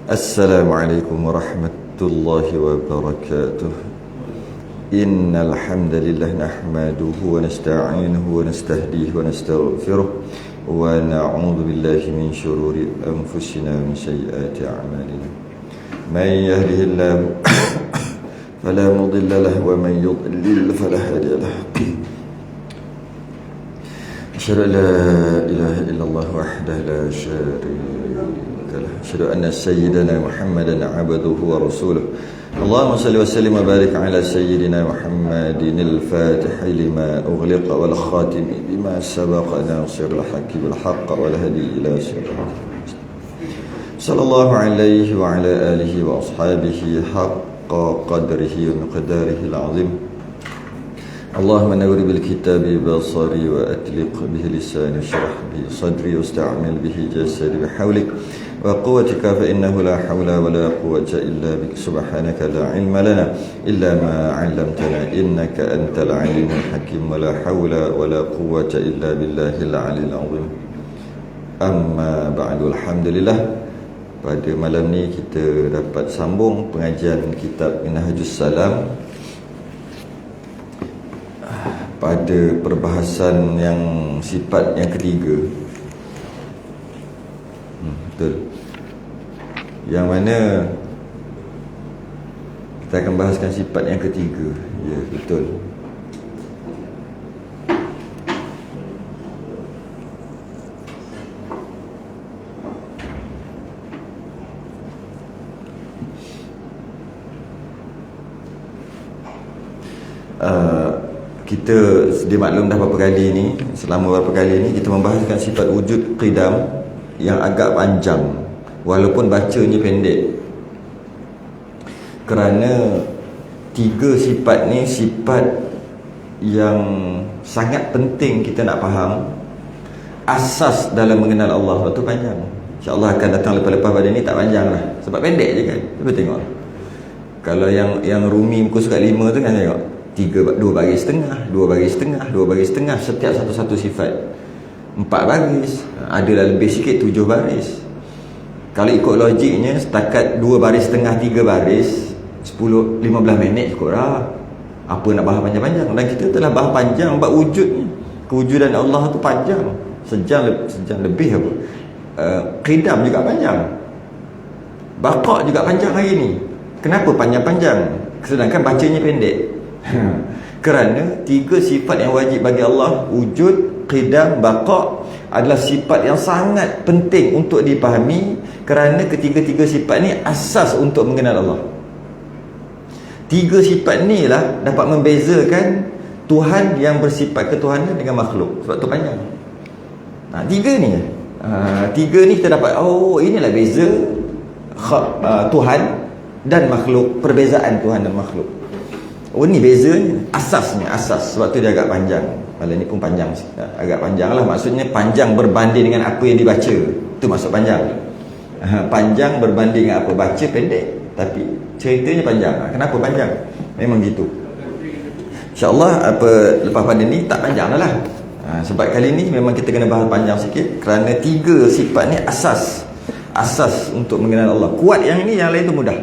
Assalamualaikum warahmatullahi wabarakatuh. Innal hamdalillah nahmaduhu wa nasta'inuhu wa nastahdihi wa nastaghfiruh wa na'udzu billahi min shururi anfusina wa min sayyiati a'malina. Man yahdihillahu fala mudilla lahu wa man yudlil fala hadiya lahu. Asyhadu an la ilaha illallah wahdahu la syarika lahu. Asyhadu anna sayyidana Muhammadan 'abduhu wa rasuluh. Allahumma salli wa sallim wa barik ala sayyidina Muhammadin al-Fatih lima ughliqa wal khatim bima sabaqa nasirul haqqi bil haqq wal hadi ila siratal mustaqim. Sallallahu alaihi wa ala alihi wa ashabihi haqqa qadrihi wa miqdarihi al-'azim. Allahumma nawwir bil kitabi basari wa atliq bihi lisani shrah bihi sadri wasta'mil bihi jasadi bihawlik wa quwwatika fa innahu la hawla wa la quwwata illa bik subhanaka la ilma lana illa ma 'allamtana innaka antal alimul hakim wa la hawla wa la quwwata illa billahil aliyil azim. Amma ba'du, alhamdulillah, pada malam ni kita dapat sambung pengajian kitab Minhajus Salam pada perbahasan yang sifat yang ketiga. Betul. Yang mana kita akan bahaskan sifat yang ketiga. Ya, betul. Kita sedia maklum dah beberapa kali ni, selama beberapa kali ni kita membahaskan sifat wujud qidam yang agak panjang walaupun bacanya pendek, kerana tiga sifat ni sifat yang sangat penting kita nak faham. Asas dalam mengenal Allah tu panjang. InsyaAllah akan datang lepas-lepas pada ni tak panjang lah, sebab pendek je kan. Cuba tengok, kalau yang Rumi muka surat 5 tu kan, tengok 2 baris setengah, 2 baris setengah, 2 baris setengah, setiap satu-satu sifat 4 baris, adalah lebih sikit 7 baris. Kalau ikut logiknya setakat 2 baris setengah, 3 baris 10-15 minit cukup lah. Apa nak bahas panjang-panjang? Dan kita telah bahas panjang bab wujudnya. Kewujudan Allah tu panjang, sejam lebih apa. Qidam juga panjang, baqa juga panjang hari ni. Kenapa panjang-panjang sedangkan bacanya pendek? Kerana tiga sifat yang wajib bagi Allah, wujud, qidam, baqa, adalah sifat yang sangat penting untuk dipahami, kerana ketiga-tiga sifat ni asas untuk mengenal Allah. Tiga sifat ni lah dapat membezakan Tuhan yang bersifat ketuhanan dengan makhluk. Sebab tu panjang. Tiga ni kita dapat, inilah beza Tuhan dan makhluk, perbezaan Tuhan dan makhluk. Ni bezanya, asasnya, asas. Sebab tu dia agak panjang. Malam ni pun panjang, agak panjang lah. Maksudnya panjang berbanding dengan apa yang dibaca. Itu maksud panjang. Panjang berbanding dengan apa baca, pendek, tapi ceritanya panjang. Kenapa panjang? Memang gitu. InsyaAllah lepas pada ni tak panjang lah. Sebab kali ni memang kita kena bahas panjang sikit, kerana tiga sifat ni asas untuk mengenal Allah. Kuat yang ni, yang lain tu mudah.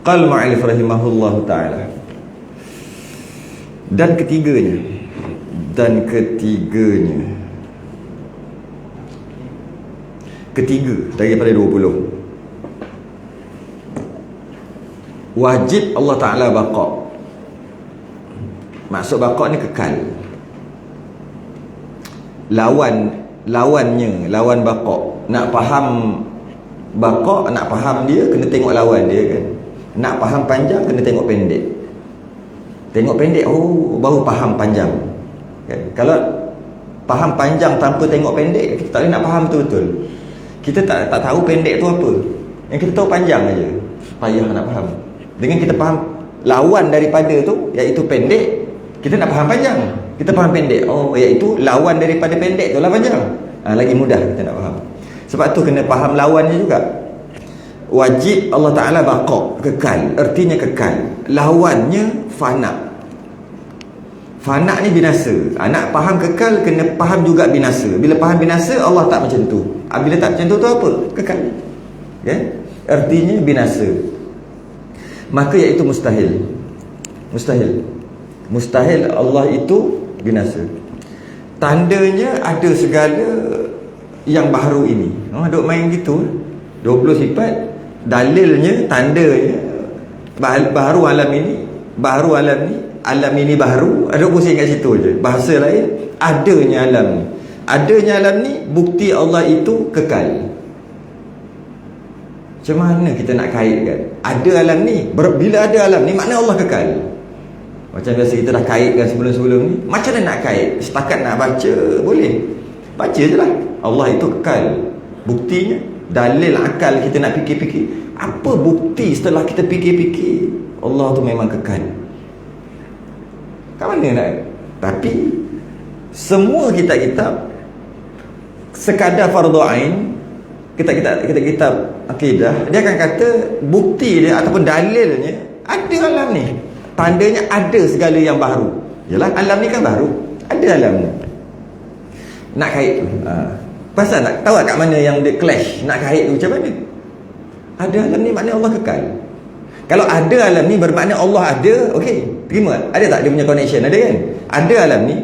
Qal ma'alif rahimahullahu ta'ala. Dan ketiganya ketiga daripada 20, wajib Allah Ta'ala baqa. Maksud baqa ni kekal. Lawan baqa. Nak faham baqa, nak faham dia, kena tengok lawan dia kan. Nak faham panjang, kena tengok pendek. Tengok pendek, baru faham panjang kan? Kalau faham panjang tanpa tengok pendek, kita tak boleh nak faham betul-betul. Kita tak tahu pendek tu apa. Yang kita tahu panjang aja, payah nak faham. Dengan kita faham lawan daripada tu, iaitu pendek, kita nak faham panjang. Kita faham pendek, iaitu lawan daripada pendek tu lah panjang. Lagi mudah kita nak faham. Sebab tu kena faham lawannya juga. Wajib Allah Ta'ala baqa, kekal. Artinya kekal. Lawannya fana. Fana ni binasa. Nak faham kekal, kena faham juga binasa. Bila faham binasa, Allah tak macam tu. Bila tak macam tu apa? Kekal. Okay? artinya binasa. Maka iaitu mustahil. Mustahil Allah itu binasa. Tandanya ada segala yang baru ini. Duk main gitu 20 sifat, dalilnya, tandanya baru alam ini, alam ini baru. Ada pusing kat situ je. Bahasa lain, adanya alam ni bukti Allah itu kekal. Macam mana kita nak kaitkan ada alam ni? Bila ada alam ni makna Allah kekal. Macam biasa kita dah kaitkan sebelum-sebelum ni. Macam mana nak kait? Setakat nak baca boleh, baca je lah. Allah itu kekal. Buktinya dalil akal kita nak fikir-fikir. Apa bukti setelah kita fikir-fikir Allah tu memang kekal? Kat mana nak? Tapi semua kitab-kitab sekadar fardu ain, kitab-kitab akidah, dia akan kata bukti dia ataupun dalilnya ada alam ni. Tandanya ada segala yang baru. Yalah, alam ni kan baru. Ada alam ni. Nak kait tu. Pasal tak tahu kat mana yang dia clash. Nak kait tu macam mana? Ada alam ni maknanya Allah kekal. Kalau ada alam ni bermakna Allah ada, okey, terima. Ada tak dia punya connection? Ada kan? Ada alam ni.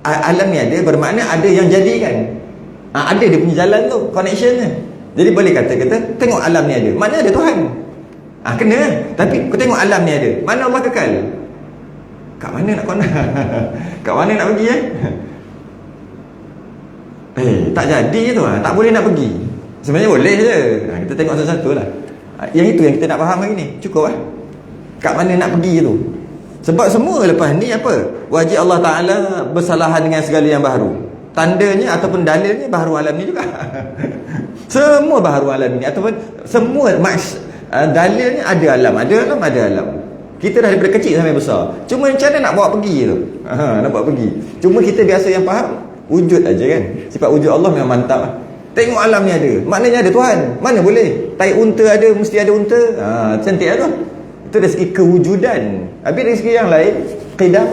Alam ni ada bermakna ada yang jadikan. Ada dia punya jalan tu, connectionnya. Jadi boleh kata tengok alam ni ada, mana ada Tuhan. Kena. Tapi kau tengok alam ni ada, mana Allah kekal. Kat mana nak kena? Kat mana nak pergi tak jadi tu. Tak boleh nak pergi. Sebenarnya boleh je. Kita tengok satu-satu lah. Yang itu yang kita nak faham hari ni. Cukup lah. Kat mana nak pergi tu. Sebab semua lepas ni apa? Wajib Allah Ta'ala bersalahan dengan segala yang baru. Tandanya ataupun dalilnya baharu alam ni juga. Semua baharu alam ni ataupun semua dalilnya ada alam. Kita dah daripada kecil sampai besar. Cuma macam mana nak bawa pergi tu. Nak bawa pergi. Cuma kita biasa yang faham wujud aja kan. Sifat wujud Allah memang mantap lah. Tengok alam ni ada, maknanya ada Tuhan. Mana boleh? Tai unta ada, mesti ada unta. Cantik lah tu. Itu dari segi kewujudan. Habis dari segi yang lain, qidam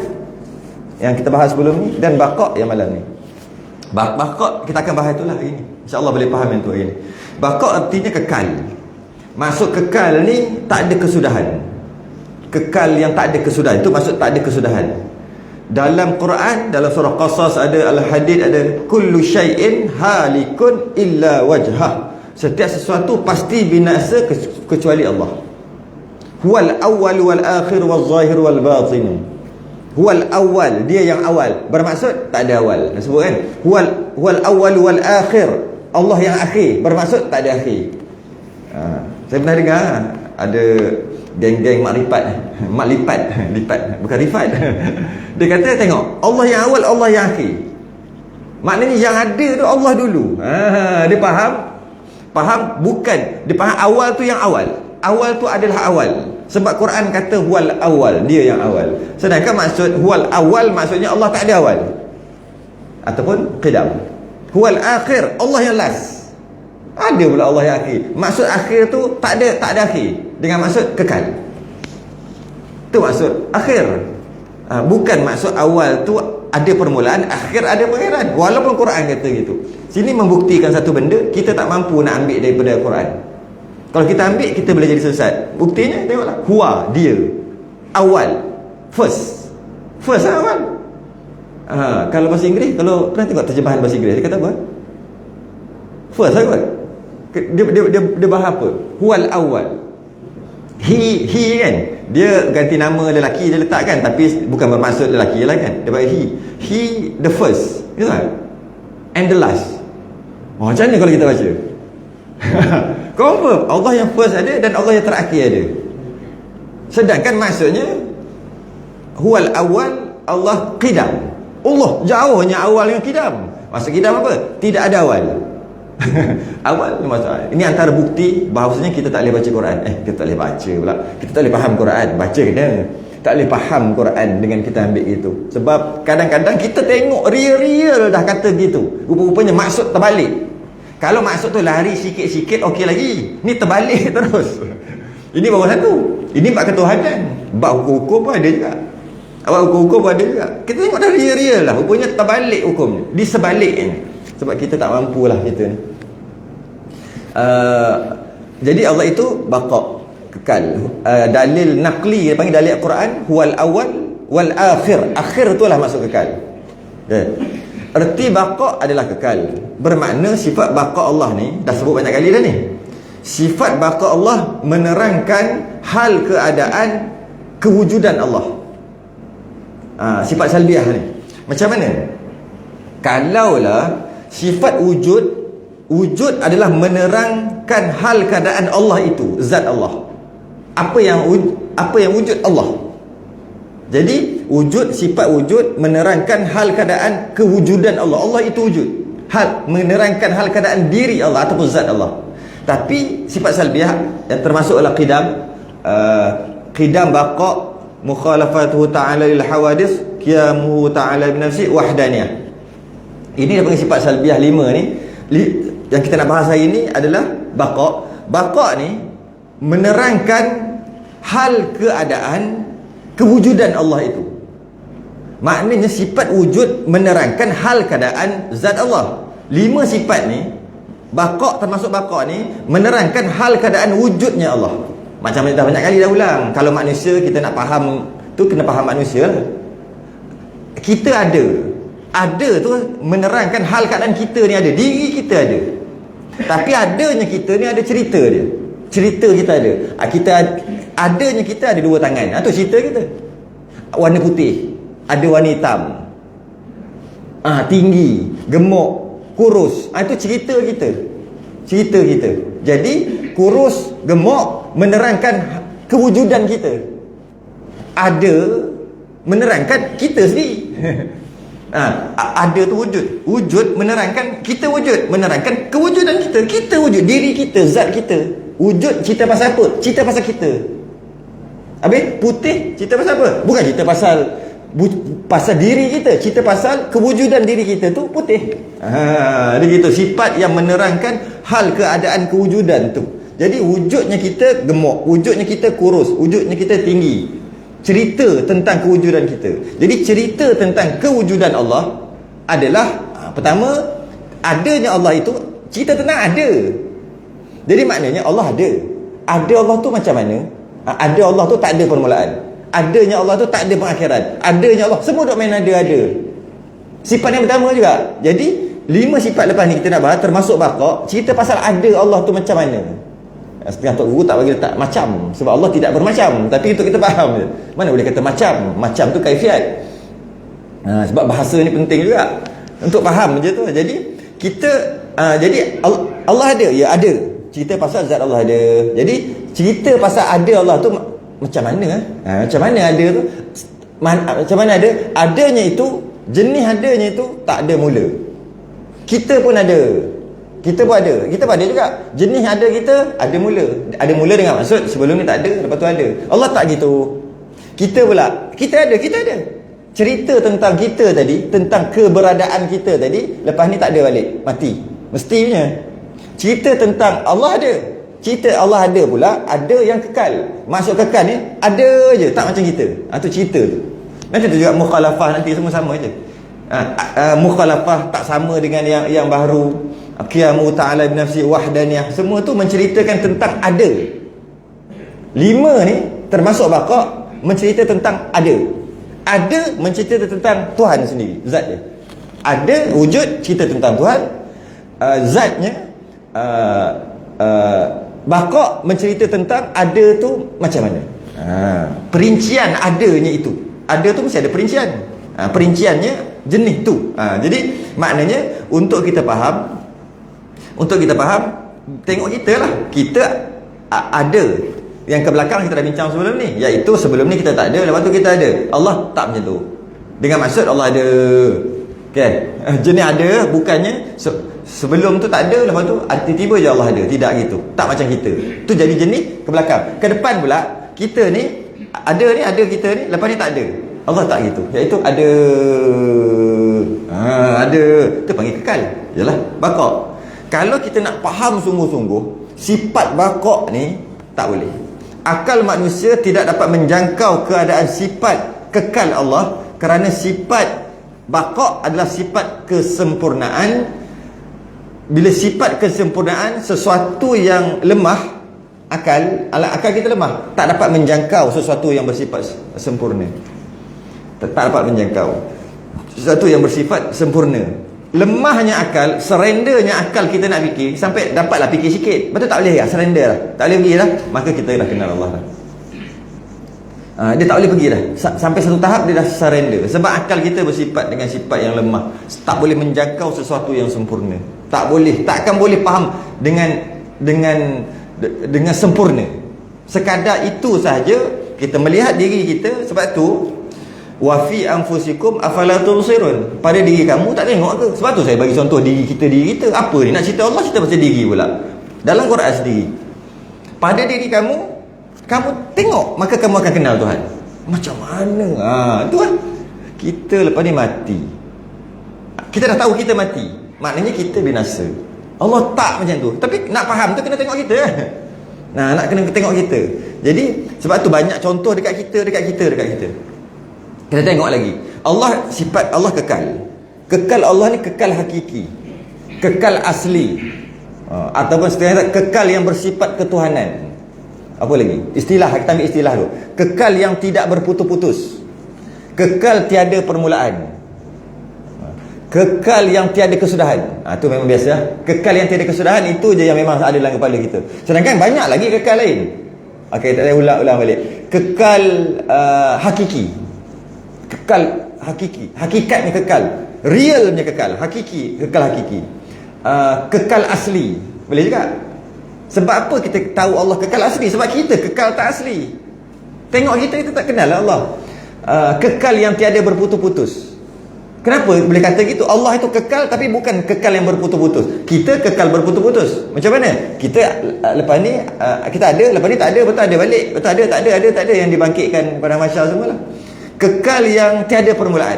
yang kita bahas sebelum ni, dan baqa' yang malam ni. Baqa' kita akan bahas itulah hari ni. InsyaAllah boleh faham yang tu hari ni. Baqa' artinya kekal. Maksud kekal ni tak ada kesudahan. Kekal yang tak ada kesudahan, itu maksud tak ada kesudahan. Dalam Quran, dalam surah Qasas ada, Al-Hadid ada, kullu syai'in halikun illa wajhah. Setiap sesuatu pasti binasa kecuali Allah. Huwal awwal wal akhir wal zahir wal batin. Huwal awwal, dia yang awal. Bermaksud tak ada awal. Dah sebut kan? Huwal awwal wal akhir. Allah yang akhir. Bermaksud tak ada akhir. Saya pernah dengar ada geng-geng lipat bukan rifat. Dia kata tengok, Allah yang awal, Allah yang akhir. Maknanya yang ada tu Allah dulu. Dia faham bukan, dia faham awal tu yang awal. Awal tu adalah awal. Sebab Quran kata huwal awal, dia yang awal. Sedangkan maksud huwal awal maksudnya Allah tak ada awal ataupun qidam. Huwal akhir, Allah yang last. Ada pula Allah yang akhir. Maksud akhir tu tak ada akhir. Dengan maksud kekal. Itu maksud akhir. Bukan maksud awal tu ada permulaan, akhir ada pengakhiran. Walaupun Quran kata gitu. Sini membuktikan satu benda kita tak mampu nak ambil daripada Quran. Kalau kita ambil, kita boleh jadi sesat. Buktinya tengoklah, huwa, dia, awal, first awal. Kalau bahasa Inggeris, kalau pernah tengok terjemahan bahasa Inggeris, dia kata apa? First awal. Dia bahas apa? Huwal awal. He kan, dia ganti nama lelaki dia letakkan, tapi bukan bermaksud lelaki lah kan. Dia bagi he the first, you know? And the last. Macam mana kalau kita baca? Confirm Allah yang first ada dan Allah yang terakhir ada. Sedangkan maksudnya huwal awal, Allah qidam. Allah jauhnya awal dengan qidam. Maksud qidam apa? Tidak ada awal. Awal ni maksud. Ini antara bukti bahawasanya kita tak boleh baca Quran. Kita tak boleh baca pula. Kita tak boleh faham Quran. Baca kena. Tak boleh faham Quran dengan kita ambil itu. Sebab kadang-kadang kita tengok real dah kata gitu. Rupa-rupanya maksud terbalik. Kalau maksud tu lari sikit-sikit okey lagi. Ni terbalik terus. Ini baru satu. Ini bab ketuhanan. Bab hukum pun ada juga. Bab hukum pun ada juga. Kita tengok dah real lah. Rupanya terbalik hukumnya. Di sebaliknya. Sebab kita tak mampulah kita ni. Jadi Allah itu baqa, kekal. Dalil naqli, dia panggil dalil Al-Quran, huwal awal wal akhir. Akhir itulah maksud kekal. Erti baqa adalah kekal. Bermakna sifat baqa Allah ni dah sebut banyak kali dah ni. Sifat baqa Allah menerangkan hal keadaan kewujudan Allah. Sifat salbiah ni macam mana? Kalaulah sifat wujud adalah menerangkan hal keadaan Allah itu, zat Allah. Apa yang wujud Allah. Jadi wujud, sifat wujud menerangkan hal keadaan kewujudan Allah. Allah itu wujud. Menerangkan hal keadaan diri Allah ataupun zat Allah. Tapi sifat salbiah yang termasuk adalah qidam baqa, mukhalafatuhu ta'ala lil hawadis, qiyamuhu ta'ala bi nafsi, wahdaniyah. Ini dia panggil sifat salbiah 5 ni. Yang kita nak bahas hari ni adalah baqa. Baqa ni menerangkan hal keadaan kewujudan Allah itu. Maknanya sifat wujud menerangkan hal keadaan zat Allah. 5 sifat ni, baqa termasuk baqa ni menerangkan hal keadaan wujudnya Allah. Macam dah banyak kali dah ulang. Kalau manusia kita nak faham tu, kena faham manusia. Kita ada tu menerangkan hal keadaan kita ni ada. Diri kita ada. Tapi adanya kita ni ada cerita dia. Cerita kita ada. Adanya kita ada 2 tangan. Itu cerita kita. Warna putih, ada warna hitam. Tinggi, gemuk, kurus. Itu cerita kita. Cerita kita. Jadi kurus, gemuk menerangkan kewujudan kita. Ada menerangkan kita sendiri. Ada tu wujud menerangkan kita wujud, menerangkan kewujudan kita. Kita wujud, diri kita, zat kita. Wujud cerita pasal apa? Cerita pasal kita. Habis putih cerita pasal apa? Bukan cerita pasal diri kita, cerita pasal kewujudan diri kita tu putih. Dia gitu, sifat yang menerangkan hal keadaan kewujudan tu. Jadi wujudnya kita gemuk, wujudnya kita kurus, wujudnya kita tinggi. Cerita tentang kewujudan kita. Jadi cerita tentang kewujudan Allah adalah pertama, adanya Allah itu cerita tentang ada. Jadi maknanya Allah ada. Ada Allah tu macam mana? Ada Allah tu tak ada permulaan. Adanya Allah tu tak ada pengakhiran. Adanya Allah semua duk main ada. Sifat yang pertama juga. Jadi 5 sifat lepas ni kita nak bahas, termasuk baqa, cerita pasal ada Allah tu macam mana. Setengah Tok Guru tak bagi letak macam, sebab Allah tidak bermacam. Tapi untuk kita faham je, mana boleh kata macam tu kaifiat. Sebab bahasa ni penting juga untuk faham je tu. Jadi kita jadi Allah ada, ya ada. Cerita pasal zat Allah ada. Jadi cerita pasal ada Allah tu macam mana? Macam mana ada tu? Macam mana ada? Adanya itu, jenis adanya itu tak ada mula. Kita pun ada. Kita pun ada juga. Jenis ada kita ada mula. Ada mula dengan maksud sebelum ni tak ada, lepas tu ada. Allah tak gitu. Kita pula, kita ada. Cerita tentang kita tadi, tentang keberadaan kita tadi, lepas ni tak ada balik, mati. Mestinya. Cerita tentang Allah ada. Cerita Allah ada pula, ada yang kekal. Maksud kekal ni ada je, tak macam kita. Tu cerita tu. Nanti tu juga mukhalafah, nanti semua sama je. Mukhalafah tak sama dengan yang baru. Qiyamu ta'ala bi nafsi, wahdaniyah. Semua tu menceritakan tentang ada. 5 ni termasuk baqa, mencerita tentang ada. Ada mencerita tentang Tuhan sendiri, zat dia. Ada wujud cerita tentang Tuhan, zatnya. Baqa mencerita tentang ada tu macam mana. Perincian adanya itu. Ada tu mesti ada perincian. Perinciannya jenis tu. Jadi maknanya untuk kita faham, tengok kita lah. Kita ada. Yang ke belakang kita dah bincang sebelum ni, iaitu sebelum ni kita tak ada, lepas tu kita ada. Allah tak macam tu. Dengan maksud Allah ada. Okay. Jenis ada, bukannya sebelum tu tak ada, lepas tu tiba-tiba je Allah ada. Tidak gitu. Tak macam kita. Tu jadi jenis ke belakang. Ke depan pula, kita ni ada kita ni, lepas ni tak ada. Allah tak gitu. Iaitu ada. Ada. Tu panggil kekal. Yalah, baqa. Kalau kita nak faham sungguh-sungguh sifat baqa ni, tak boleh. Akal manusia tidak dapat menjangkau keadaan sifat kekal Allah, kerana sifat baqa adalah sifat kesempurnaan. Bila sifat kesempurnaan, sesuatu yang lemah Akal kita lemah, tak dapat menjangkau sesuatu yang bersifat sempurna. Tak dapat menjangkau sesuatu yang bersifat sempurna. Lemahnya akal, surrendernya akal kita nak fikir, sampai dapatlah fikir sikit, betul tak boleh lah, surrender lah, tak boleh pergi lah, maka kita dah kenal Allah lah. Dia tak boleh pergi dah, sampai satu tahap dia dah surrender. Sebab akal kita bersifat dengan sifat yang lemah, tak boleh menjangkau sesuatu yang sempurna, takkan boleh faham dengan sempurna. Sekadar itu sahaja kita melihat diri kita. Sebab tu wa fi anfusikum afala tubsirun, pada diri kamu tak tengok ke? Sebab tu saya bagi contoh diri kita. Apa ni nak cerita Allah, cerita pasal diri pula dalam Quran sendiri. Pada diri kamu tengok, maka kamu akan kenal Tuhan. Macam mana? Itu kan kita lepas ni mati, kita dah tahu kita mati, maknanya kita binasa. Allah tak macam tu, tapi nak faham tu kena tengok kita. Nak kena tengok kita. Jadi sebab tu banyak contoh dekat kita. Kita tengok lagi. Allah, sifat Allah kekal. Kekal Allah ni kekal hakiki, kekal asli, ataupun setengah kekal yang bersifat ketuhanan. Apa lagi? Istilah, kita ambil istilah tu. Kekal yang tidak berputus-putus, kekal tiada permulaan, kekal yang tiada kesudahan. Itu memang biasa. Kekal yang tiada kesudahan itu je yang memang ada dalam kepala kita. Sedangkan banyak lagi kekal lain. Okey, tak payah ulang balik. Kekal hakiki. Kekal hakiki, hakikatnya kekal, realnya kekal, kekal hakiki. Kekal asli, boleh juga. Sebab apa kita tahu Allah kekal asli? Sebab kita kekal tak asli. Tengok kita tak kenal Allah. Kekal yang tiada berputus-putus. Kenapa boleh kata gitu? Allah itu kekal, tapi bukan kekal yang berputus-putus. Kita kekal berputus-putus. Macam mana? Kita lepas ni kita ada, lepas ni tak ada, betul ada balik, betul ada, tak ada yang dibangkitkan pada mahsyar semualah. Kekal yang tiada permulaan.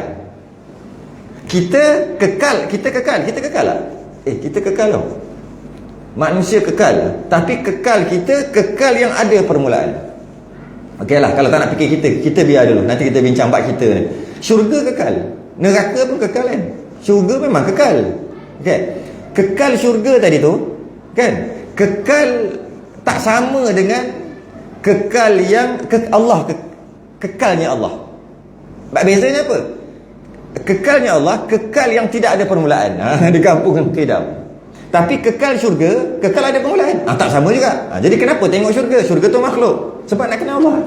Kita kekal lah. Kita kekal tau. Manusia kekal, tapi kekal kita kekal yang ada permulaan. Okeylah, kalau tak nak fikir kita biar dulu. Nanti kita bincang bab kita ni. Syurga kekal, neraka pun kekal kan. Syurga memang kekal. Okey. Kekal syurga tadi tu kan, kekal tak sama dengan kekal yang Allah, kekalnya Allah. Bezanya apa? Kekalnya Allah, kekal yang tidak ada permulaan. Digabungkan kedam. Tapi kekal syurga, kekal ada permulaan. Tak sama juga. Jadi kenapa tengok syurga? Syurga tu makhluk. Sebab nak kenal Allah.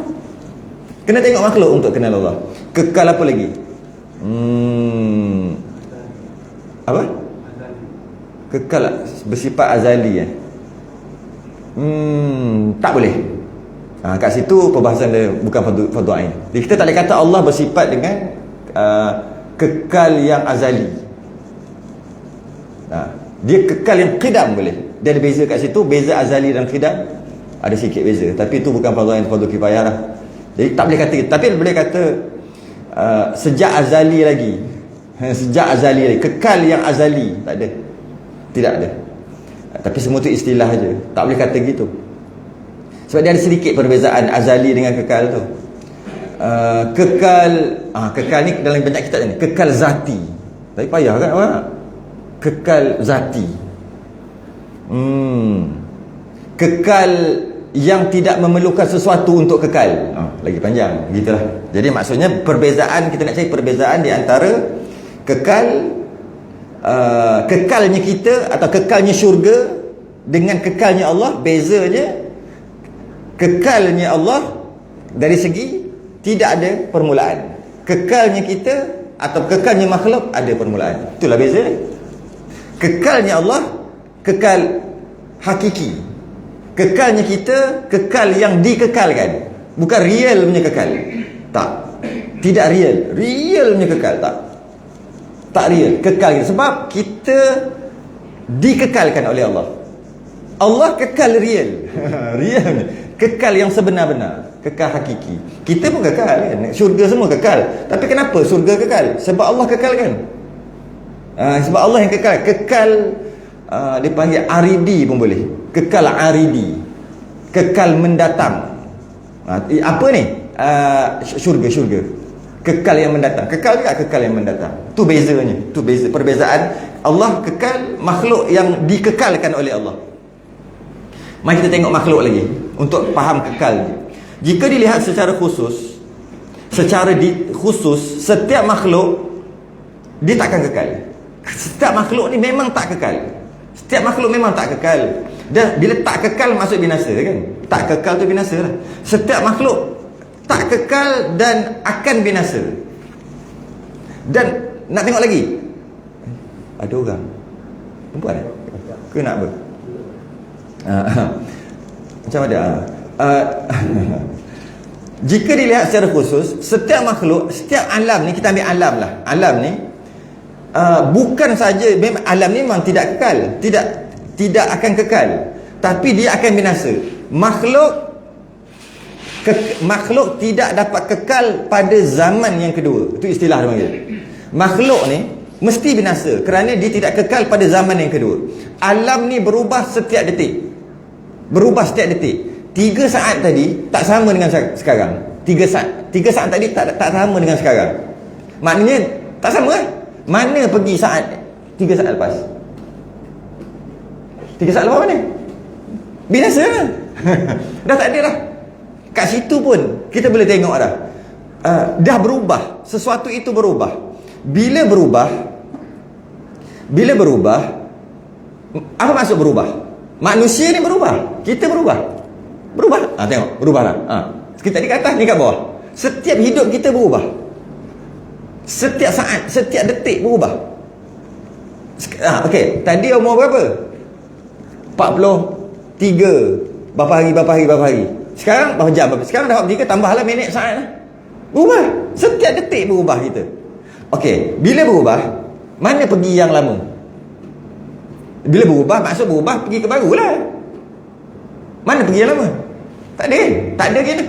Kena tengok makhluk untuk kenal Allah. Kekal apa lagi? Apa? Kekal bersifat azali. Tak boleh. Kat situ perbahasan dia bukan fardu ain. Jadi kita tak boleh kata Allah bersifat dengan kekal yang azali. Dia kekal yang qidam boleh. Dia ada beza kat situ. Beza azali dan qidam ada sikit beza. Tapi itu bukan fardu ain, fardu kifayah lah. Jadi tak boleh kata. Tapi boleh kata sejak azali lagi. Sejak azali lagi. Kekal yang azali tak ada. Tidak ada. Tapi semua tu istilah je. Tak boleh kata gitu. Sebab dia ada sedikit perbezaan azali dengan kekal tu. Kekal ni dalam banyak kitab ni, kekal zati. Tapi payah kan awak? Kekal zati. Kekal yang tidak memerlukan sesuatu untuk kekal. Lagi panjang, gitulah. Jadi maksudnya perbezaan, kita nak cari perbezaan di antara kekalnya kita atau kekalnya syurga dengan kekalnya Allah. Bezanya kekalnya Allah dari segi tidak ada permulaan. Kekalnya kita atau kekalnya makhluk ada permulaan. Itulah beza. Kekalnya Allah kekal hakiki. Kekalnya kita kekal yang dikekalkan. Bukan real punya kekal. Tak. Tidak real. Real punya kekal tak. Tak real. Kekal kita. Sebab kita dikekalkan oleh Allah. Allah kekal real. Real. Kekal yang sebenar-benar. Kekal hakiki. Kita pun kekal kan. Syurga semua kekal. Tapi kenapa syurga kekal? Sebab Allah kekal kan. Sebab Allah yang kekal. Kekal dia panggil aridi pun boleh. Kekal aridi. Kekal mendatang. Apa ni? Syurga. Kekal yang mendatang. Kekal juga kekal yang mendatang. Tu bezanya. Tu beza, perbezaan. Allah kekal, makhluk yang dikekalkan oleh Allah. Mari kita tengok makhluk lagi untuk faham kekal. Jika dilihat secara khusus, khusus, setiap makhluk dia takkan kekal. Setiap makhluk ni memang tak kekal. Setiap makhluk memang tak kekal. Dan bila tak kekal maksud binasa kan? Tak kekal tu binasa lah. Setiap makhluk tak kekal dan akan binasa. Dan nak tengok lagi, ada orang perempuan ke nak apa? Macam mana? Jika dilihat secara khusus, setiap makhluk, setiap alam ni, kita ambil alam lah. Alam ni bukan saja, memang alam ni memang tidak kekal, tidak akan kekal, tapi dia akan binasa. Makhluk tidak dapat kekal pada zaman yang kedua. Itu istilah dia panggil. Makhluk ni mesti binasa kerana dia tidak kekal pada zaman yang kedua. Alam ni berubah setiap detik. 3 saat tadi tak sama dengan sekarang. 3 saat tadi tak sama dengan sekarang. Maknanya tak sama kan? Mana pergi saat 3 saat lepas? 3 saat lepas mana? Binasa lah. Dah tak ada dah. Kat situ pun kita boleh tengok dah. Dah berubah. Sesuatu itu berubah. Bila berubah, apa maksud berubah? Manusia ni berubah. Kita berubah. Tengok, berubah lah. Kita di atas, ni kat bawah. Setiap hidup kita berubah. Setiap saat, setiap detik berubah. Okey, tadi umur berapa? 43. Berapa hari. Sekarang berapa jam? Sekarang dah 43, tambahlah minit saat lah. Berubah. Setiap detik berubah kita. Okey, bila berubah, mana pergi yang lama? Bila berubah, maksud berubah pergi ke baru lah. Mana pergi yang lama? Tak ada kena.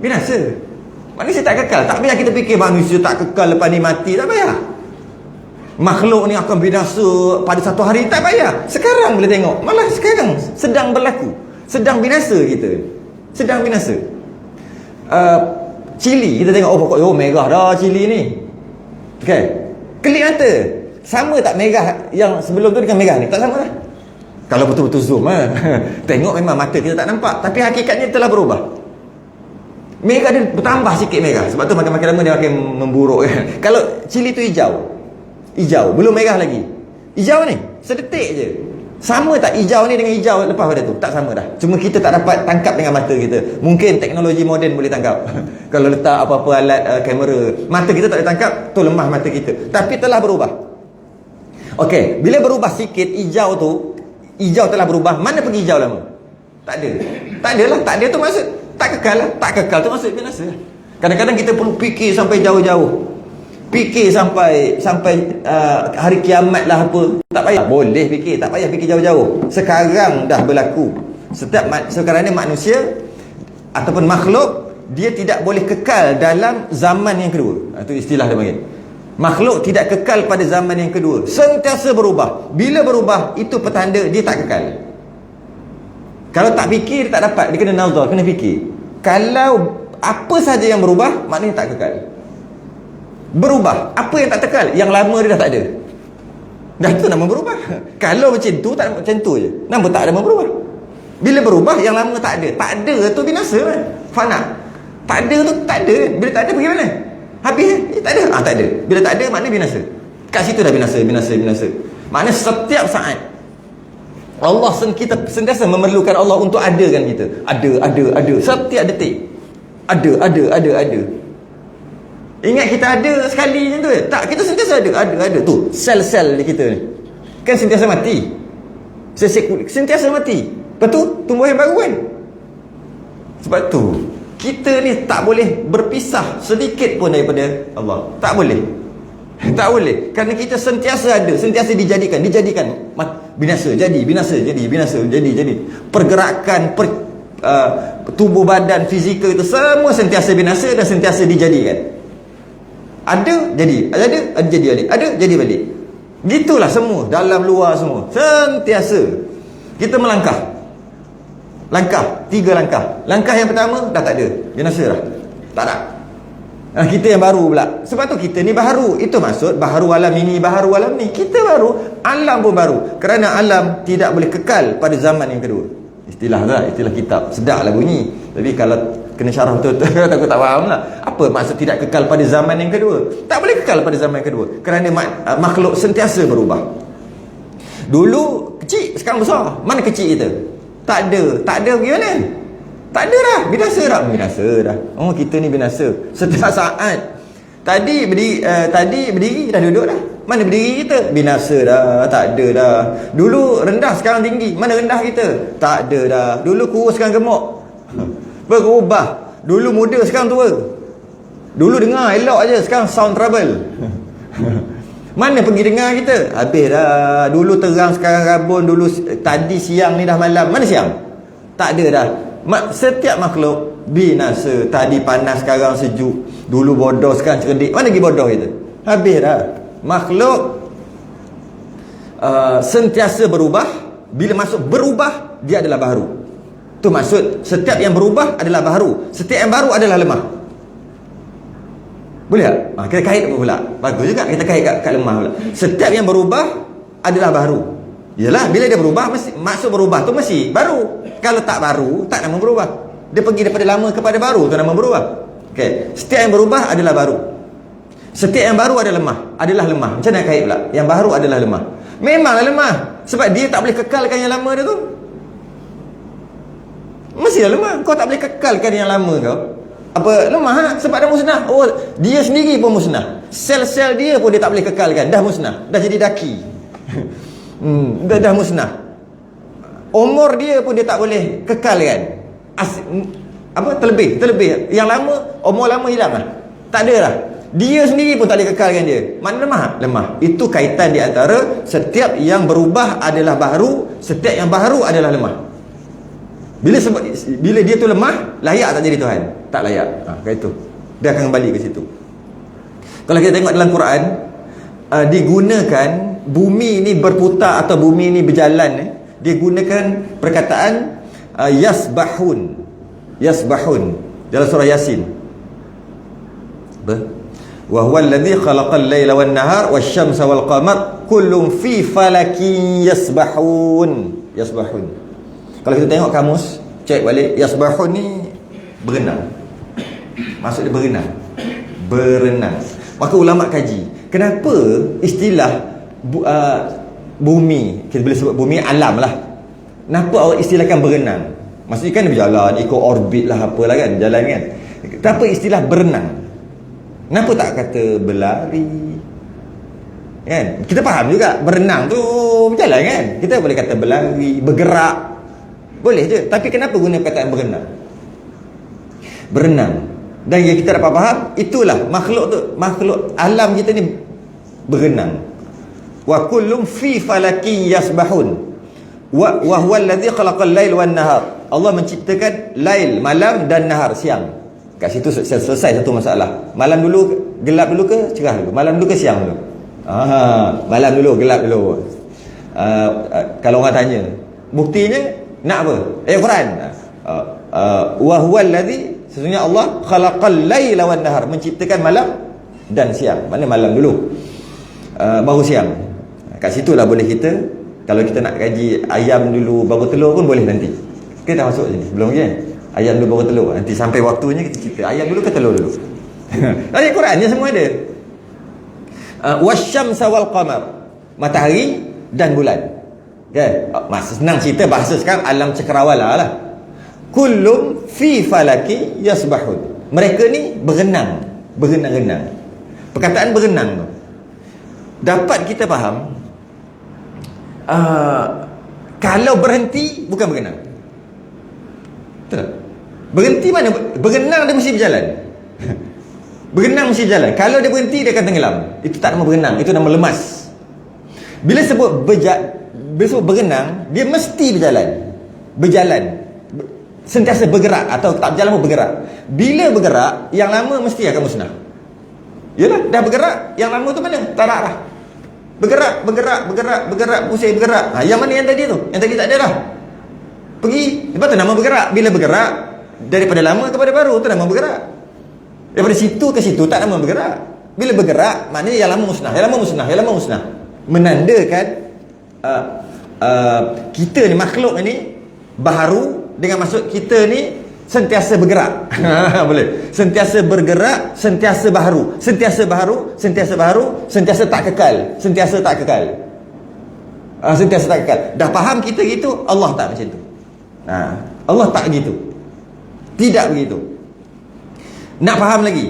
Binasa. Manusia tak kekal. Tak payah kita fikir manusia tak kekal lepas ni mati. Tak payah. Makhluk ni akan binasa pada satu hari. Tak payah. Sekarang boleh tengok. Malah sekarang sedang berlaku. Sedang binasa kita. Sedang binasa. Cili. Kita tengok, pokok merah dah cili ni. Okay. Kelip mata. Sama tak merah yang sebelum tu dengan merah ni? Tak sama lah. Kalau betul-betul zoom tengok memang mata kita tak nampak, tapi hakikatnya telah berubah. Merah dia bertambah sikit merah. Sebab tu makin lama dia makin memburuk kan. Kalau cili tu hijau, belum merah lagi. Hijau ni sedetik je. Sama tak hijau ni dengan hijau lepas pada tu? Tak sama dah. Cuma kita tak dapat tangkap dengan mata kita. Mungkin teknologi moden boleh tangkap. Kalau letak apa-apa alat kamera, mata kita tak boleh tangkap, tu lemah mata kita. Tapi telah berubah. Okey, bila berubah sikit hijau telah berubah. Mana pergi hijau lama? Tak ada lah. Tak ada tu maksud tak kekal lah. Tak kekal tu maksud binasa. Kadang-kadang kita perlu fikir sampai jauh-jauh. Fikir sampai hari kiamat lah apa. Tak payah. Boleh fikir, tak payah fikir jauh-jauh. Sekarang dah berlaku. Sekarang ni manusia ataupun makhluk, dia tidak boleh kekal dalam zaman yang kedua. Itu istilah dia panggil. Makhluk tidak kekal pada zaman yang kedua. Sentiasa berubah. Bila berubah, itu petanda dia tak kekal. Kalau tak fikir, dia tak dapat. Dia kena nazar, kena fikir. Kalau apa saja yang berubah, maknanya tak kekal. Berubah. Apa yang tak kekal? Yang lama dia dah tak ada. Dah tu nama berubah. Kalau macam tu, tak macam tu je. Nama tak ada nama berubah. Bila berubah, yang lama tak ada. Tak ada tu binasa kan? Fana. Tak ada tu tak ada. Bila tak ada, pergi mana? Habis tak ada. Tak ada. Bila tak ada, maknanya binasa. Kat situ dah binasa. Maknanya setiap saat Allah kita sentiasa memerlukan Allah untuk adakan kita. Ada. Setiap detik. Ada. Ingat kita ada sekali macam tu ke? Tak, kita sentiasa ada. Tu, sel-sel di kita ni. Kan sentiasa mati. Sentiasa mati. Lepas tu, tumbuh yang baru kan? Sebab tu, kita ni tak boleh berpisah sedikit pun daripada Allah. Tak boleh. Kerana kita sentiasa ada, sentiasa dijadikan binasa, jadi. Pergerakan tubuh badan, fizikal itu semua sentiasa binasa dan sentiasa dijadikan. Ada jadi balik. Gitulah semua, dalam luar semua. Sentiasa kita melangkah. 3 langkah. Langkah yang pertama dah tak ada, binasa dah. Tak ada. Kita yang baru pula. Sebab tu kita ni baharu. Itu maksud baharu alam ini, baharu alam ni. Kita baru, alam pun baru. Kerana alam tidak boleh kekal pada zaman yang kedua. Istilah lah, istilah kitab. Sedap lah bunyi. Tapi kalau kena syarah betul-betul aku tak faham lah. Apa maksud tidak kekal pada zaman yang kedua? Tak boleh kekal pada zaman yang kedua. Kerana makhluk sentiasa berubah. Dulu kecil, sekarang besar. Mana kecil kita? Tak ada. Tak ada pergi mana? Tak ada dah. Binasa dah. Binasa dah. Oh, kita ni binasa. Setiap saat. Tadi berdiri dah duduk dah. Mana berdiri kita? Binasa dah. Tak ada dah. Dulu rendah, sekarang tinggi. Mana rendah kita? Tak ada dah. Dulu kurus, sekarang gemuk. Berubah. Dulu muda, sekarang tua. Dulu dengar elok aja, sekarang sound trouble. Mana pergi dengar kita? Habis dah. Dulu terang, sekarang rabun. Dulu tadi siang ni dah malam. Mana siang? Tak ada dah. Setiap makhluk binasa. Tadi panas, sekarang sejuk. Dulu bodoh, sekarang cerdik. Mana pergi bodoh kita? Habis dah. Makhluk sentiasa berubah. Bila masuk berubah, dia adalah baharu. Tu maksud, setiap yang berubah adalah baharu. Setiap yang baru adalah lemah. Boleh tak? Kita kait apa pula? Bagus juga kita kait kat lemah pula. Setiap yang berubah adalah baharu. Yalah, bila dia berubah, maksud berubah tu mesti baru. Kalau tak baru, tak nama berubah. Dia pergi daripada lama kepada baru, tu nama berubah. Okay. Setiap yang berubah adalah baru. Setiap yang baru adalah lemah. Macam mana kait pula? Yang baru adalah lemah. Memanglah lemah. Sebab dia tak boleh kekalkan yang lama dia tu. Mestilah lemah. Kau tak boleh kekalkan yang lama kau. Apa lemah? Ha? Sebab dah musnah. Oh, dia sendiri pun musnah. Sel-sel dia pun dia tak boleh kekalkan. Dah musnah. Dah jadi daki. dah musnah. Umur dia pun dia tak boleh kekalkan. Terlebih. Yang lama, umur lama hilang lah. Tak ada lah. Dia sendiri pun tak boleh kekalkan dia. Mana lemah? Itu kaitan di antara setiap yang berubah adalah baharu, setiap yang baharu adalah lemah. Bila dia tu lemah, layak tak jadi Tuhan? Tak layak. Kayak itu. Dia akan kembali ke situ. Kalau kita tengok dalam Quran, digunakan bumi ni berputar atau bumi ni berjalan, dia gunakan perkataan yasbahun dalam surah Yasin. Wa huwa alladhi khalaqal laila wan nahar wasyamsa wal qamar kullun fi falakin yasbahun. Kalau kita tengok kamus, cek balik, yasbahun ni berenang. Maksud dia berenang. Maka ulama kaji, kenapa istilah bumi, kita boleh sebut bumi alam lah, kenapa awak istilahkan berenang? Maksudnya kan dia berjalan, ikut orbit lah, apalah kan, jalan kan. Kenapa istilah berenang? Kenapa tak kata berlari? Kan? Kita faham juga, berenang tu berjalan kan. Kita boleh kata berlari, bergerak, boleh je. Tapi kenapa guna perkataan berenang? Dan yang kita dapat faham, itulah makhluk alam kita ni berenang. Wa kullum fi falakin yasbahun. Wa huwa alladhi khalaqal lail wan nahar. Allah menciptakan lail, malam, dan nahar, siang. Kat situ selesai satu masalah. Malam dulu, gelap dulu ke cerah dulu? Malam dulu ke siang dulu? Malam dulu, gelap dulu. Kalau orang tanya, buktinya nak apa? Quran. Wa huwa alladhi, sesungguhnya Allah khalaqal laila wan nahar, menciptakan malam dan siang. Mana malam dulu, baru siang. Kat situlah boleh kita, kalau kita nak kaji ayam dulu baru telur pun boleh nanti. Kita dah masuk sini belum kan? Ayam dulu baru telur. Nanti sampai waktunya kita cerita ayam dulu ke telur dulu. Ayat Quran dia semua ada. Wasyamsa wal qamar, matahari dan bulan. Kan? Senang cerita bahasa sekarang alam cakrawala lah. Kullum fi falaki yasbahun. Mereka ni berenang. Perkataan berenang tu dapat kita faham. Kalau berhenti bukan berenang. Betul tak? Berhenti mana? Berenang dia mesti berjalan. Berenang mesti berjalan. Kalau dia berhenti dia akan tenggelam. Itu tak nama berenang, itu nama lemas. Bila sebut berenang, dia mesti berjalan. Sentiasa bergerak, atau tak berjalan pun bergerak. Bila bergerak, yang lama mesti akan musnah. Yalah, dah bergerak, yang lama tu mana? Tak ada arah. Bergerak, pusing bergerak. Yang mana yang tadi tu? Yang tadi tak ada dah. Pergi, lepas tu nama bergerak. Bila bergerak, daripada lama kepada baru, tu nama bergerak. Daripada situ ke situ tak nama bergerak. Bila bergerak, maknanya yang lama musnah. Menandakan kita ni, makhluk ni Baharu dengan maksud kita ni sentiasa bergerak. Boleh. Sentiasa bergerak, sentiasa baharu. Sentiasa baharu, sentiasa baharu, sentiasa tak kekal. Sentiasa tak kekal. Sentiasa tak kekal. Dah faham kita gitu, Allah tak macam tu. Allah tak begitu. Tidak begitu. Nak faham lagi?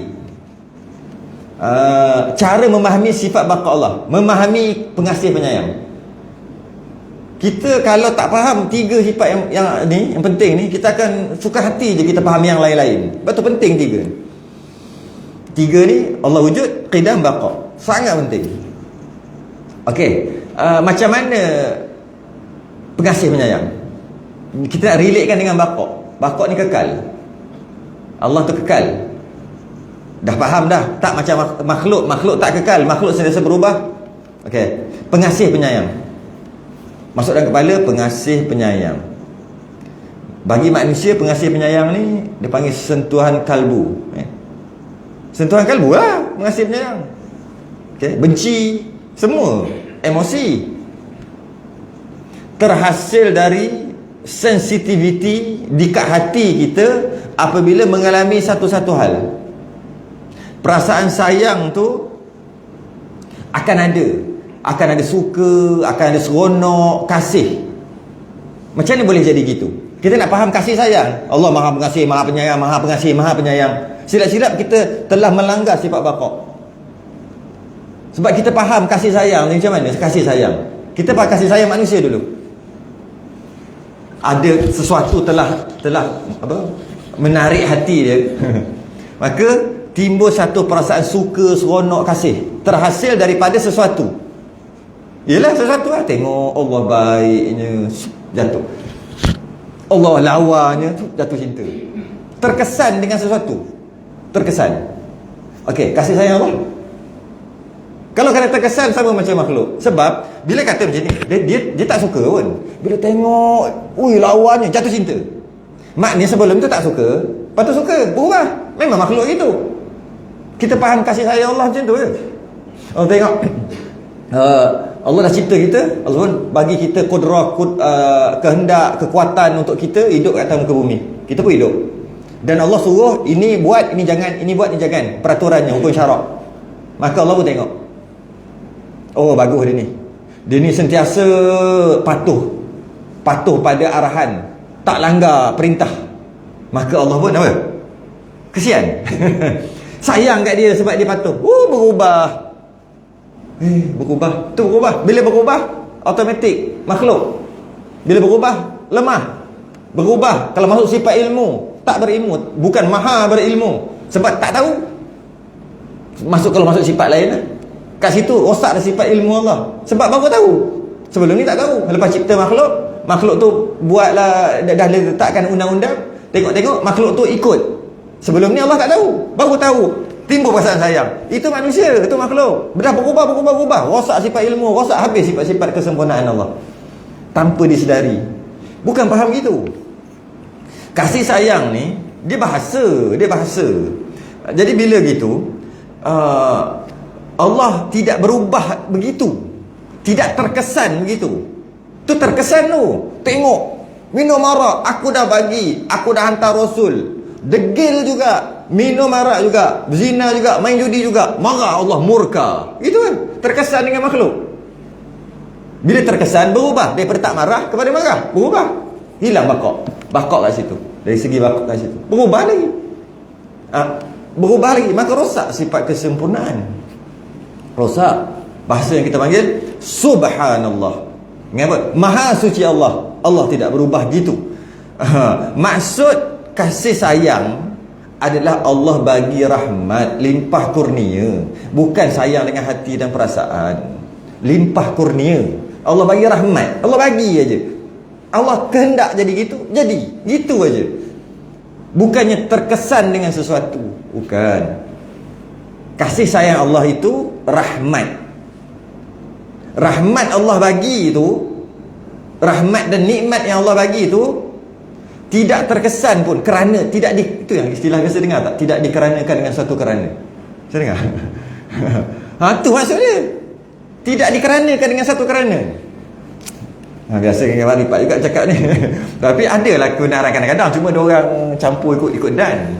Cara memahami sifat baqa Allah, memahami pengasih penyayang. Kita kalau tak faham tiga sifat yang penting ni, kita akan suka hati je kita faham yang lain-lain. Betul penting tiga. Tiga ni Allah wujud, qidam, baqa. Sangat penting. Okey, macam mana pengasih penyayang? Kita nak relatekan dengan baqa. Baqa ni kekal. Allah tu kekal. Dah faham dah? Tak macam makhluk tak kekal, makhluk sentiasa berubah. Okey, pengasih penyayang. Masuk dalam kepala, pengasih penyayang. Bagi manusia, pengasih penyayang ni dia panggil sentuhan kalbu. Sentuhan kalbu lah pengasih penyayang. Okey, benci, semua emosi terhasil dari sensitivity di kat hati kita apabila mengalami satu-satu hal. Perasaan sayang tu akan ada suka, akan ada seronok, kasih. Macam mana boleh jadi gitu? Kita nak faham kasih sayang. Allah Maha Pengasih, Maha Penyayang, Maha Pengasih, Maha Penyayang. Silap-silap kita telah melanggar sifat baqa. Sebab kita faham kasih sayang ni macam mana? Kasih sayang. Kita faham kasih sayang manusia dulu. Ada sesuatu telah menarik hati dia. Maka timbul satu perasaan suka, seronok, kasih terhasil daripada sesuatu. Yelah sesuatu lah. Tengok Allah baiknya, jatuh. Allah lawanya, jatuh cinta. Terkesan dengan sesuatu. Terkesan. Okey, kasih sayang Allah. Kalau kena terkesan sama macam makhluk. Sebab bila kata macam ni, dia tak suka pun. Bila tengok, lawannya, jatuh cinta. Maknanya sebelum tu tak suka, lepas tu suka, berubah. Memang makhluk itu. Kita faham kasih sayang Allah macam tu je. Allah tengok, Allah dah cipta kita, Allah pun bagi kita kudrah, kehendak, kekuatan untuk kita hidup kat atas muka bumi. Kita pun hidup. Dan Allah suruh ini buat, ini jangan, ini buat, ini jangan. Peraturannya, hukum syarak. Maka Allah pun tengok, oh bagus dia ni. Dia ni sentiasa patuh pada arahan, tak langgar perintah. Maka Allah pun apa? Kesian. Sayang kat dia sebab dia patuh. Berubah. Berubah. Tu berubah. Bila berubah, automatik makhluk. Bila berubah, lemah. Berubah. Kalau masuk sifat ilmu, tak berilmu, bukan maha berilmu. Sebab tak tahu. Kalau masuk sifat lain lah. Kat situ rosak dah sifat ilmu Allah. Sebab baru tahu. Sebelum ni tak tahu. Lepas cipta makhluk tu buatlah, dah letakkan undang-undang. Tengok-tengok makhluk tu ikut. Sebelum ni Allah tak tahu, baru tahu. Timbul perasaan sayang. Itu manusia, itu makhluk. Dah berubah. Rosak sifat ilmu, rosak habis sifat-sifat kesempurnaan Allah. Tanpa disedari. Bukan faham gitu. Kasih sayang ni, dia bahasa. Jadi bila gitu, Allah tidak berubah begitu. Tidak terkesan begitu. Tu terkesan tu. Tengok, minum arak, aku dah bagi, aku dah hantar Rasul. Degil juga, minum arak juga, zina juga, main judi juga, marah Allah, murka. Itu kan terkesan dengan makhluk. Bila terkesan, berubah daripada tak marah kepada marah, berubah. Hilang baqa kat situ. Dari segi baqa kat situ, berubah lagi. Maka rosak sifat kesempurnaan. Rosak. Bahasa yang kita panggil subhanallah. Mengapa? Maha suci Allah. Allah tidak berubah gitu. Maksud kasih sayang adalah Allah bagi rahmat, limpah kurnia. Bukan sayang dengan hati dan perasaan. Limpah kurnia. Allah bagi rahmat. Allah bagi aja. Allah kehendak jadi gitu, jadi gitu aja. Bukannya terkesan dengan sesuatu. Bukan. Kasih sayang Allah itu rahmat. Rahmat Allah bagi itu, rahmat dan nikmat yang Allah bagi itu tidak terkesan pun kerana itu yang istilah biasa dengar tak? Tidak dikeranakan dengan satu kerana. Saya dengar. Tu maksudnya. Tidak dikeranakan dengan satu kerana. Biasa dengan Ripat juga cakap ni. Tapi ada lah kebenaran kadang-kadang, cuma diorang campur ikut dan.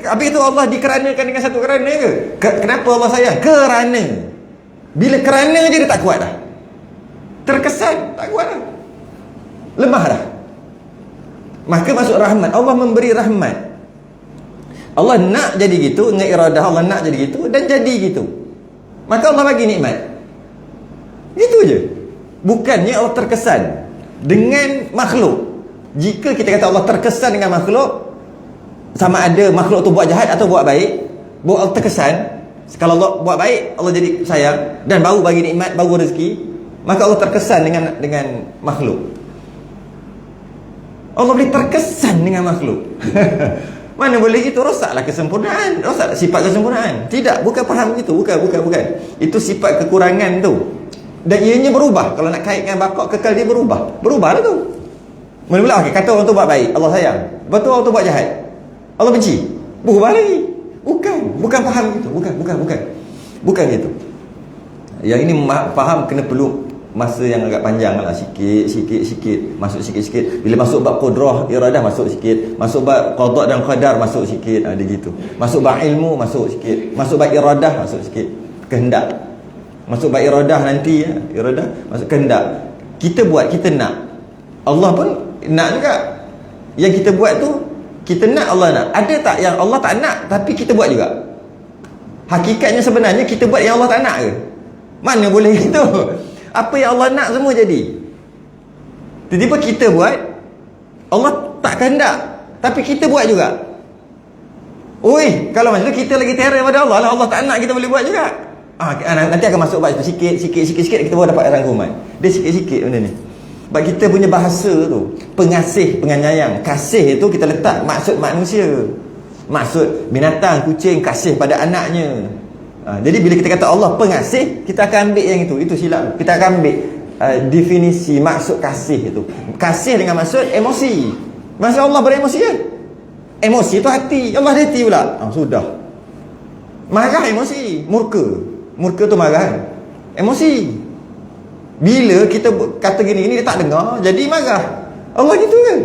Habis itu Allah dikeranakan dengan satu kerana ke? Kenapa Allah sayang? Kerana. Bila kerana je dia tak kuat dah. Terkesan tak kuat dah. Lemah dah. Maka masuk rahmat. Allah memberi rahmat. Allah nak jadi gitu, dengan iradah Allah nak jadi gitu, dan jadi gitu. Maka Allah bagi nikmat. Gitu je. Bukannya Allah terkesan dengan makhluk. Jika kita kata Allah terkesan dengan makhluk, sama ada makhluk tu buat jahat atau buat baik, Allah terkesan. Kalau Allah buat baik, Allah jadi sayang dan baru bagi nikmat, baru rezeki, maka Allah terkesan dengan makhluk. Allah boleh terkesan dengan makhluk. Mana boleh itu? Rosaklah kesempurnaan, rosaklah sifat kesempurnaan. Tidak, bukan faham itu, bukan. Itu sifat kekurangan tu. Dan ianya berubah. Kalau nak kaitkan bakok kekal, dia berubahlah tu. Mula-mula okay, kata orang tu buat baik, Allah sayang. Betul orang tu buat jahat, Allah benci. Berubah lagi. Bukan faham itu. Bukan gitu. Yang ini faham kena perlu masa yang agak panjang lah. Sikit. Masuk sikit. Bila masuk bab qudrah, iradah, masuk sikit. Masuk bab qada dan qadar, masuk sikit. Ada gitu. Masuk bab ilmu, masuk sikit. Masuk bab iradah, masuk sikit. Kehendak. Masuk bab iradah nanti ya. Iradah masuk kehendak. Kita buat, kita nak. Allah pun nak juga. Yang kita buat tu, kita nak, Allah nak. Ada tak yang Allah tak nak tapi kita buat juga? Hakikatnya sebenarnya kita buat yang Allah tak nak ke? Mana boleh gitu? Apa yang Allah nak semua jadi. Tiba-tiba kita buat, Allah tak kehendak tapi kita buat juga. Oi, kalau macam tu kita lagi terror pada Allah lah. Allah tak nak kita boleh buat juga. Nanti akan masuk bab sikit kita baru dapat rangkuman. Dia sikit-sikit benda ni. Sebab kita punya bahasa tu, pengasih, penyayang. Kasih itu kita letak maksud manusia. Maksud binatang, kucing, kasih pada anaknya. Jadi bila kita kata Allah pengasih, kita akan ambil yang itu. Itu silap. Kita akan ambil definisi maksud kasih itu. Kasih dengan maksud emosi. Maksud Allah beremosi kan? Emosi itu hati. Allah ada hati pula. Sudah. Marah emosi. Murka tu marah kan? Emosi. Bila kita kata gini dia tak dengar, jadi marah. Allah gitu kan?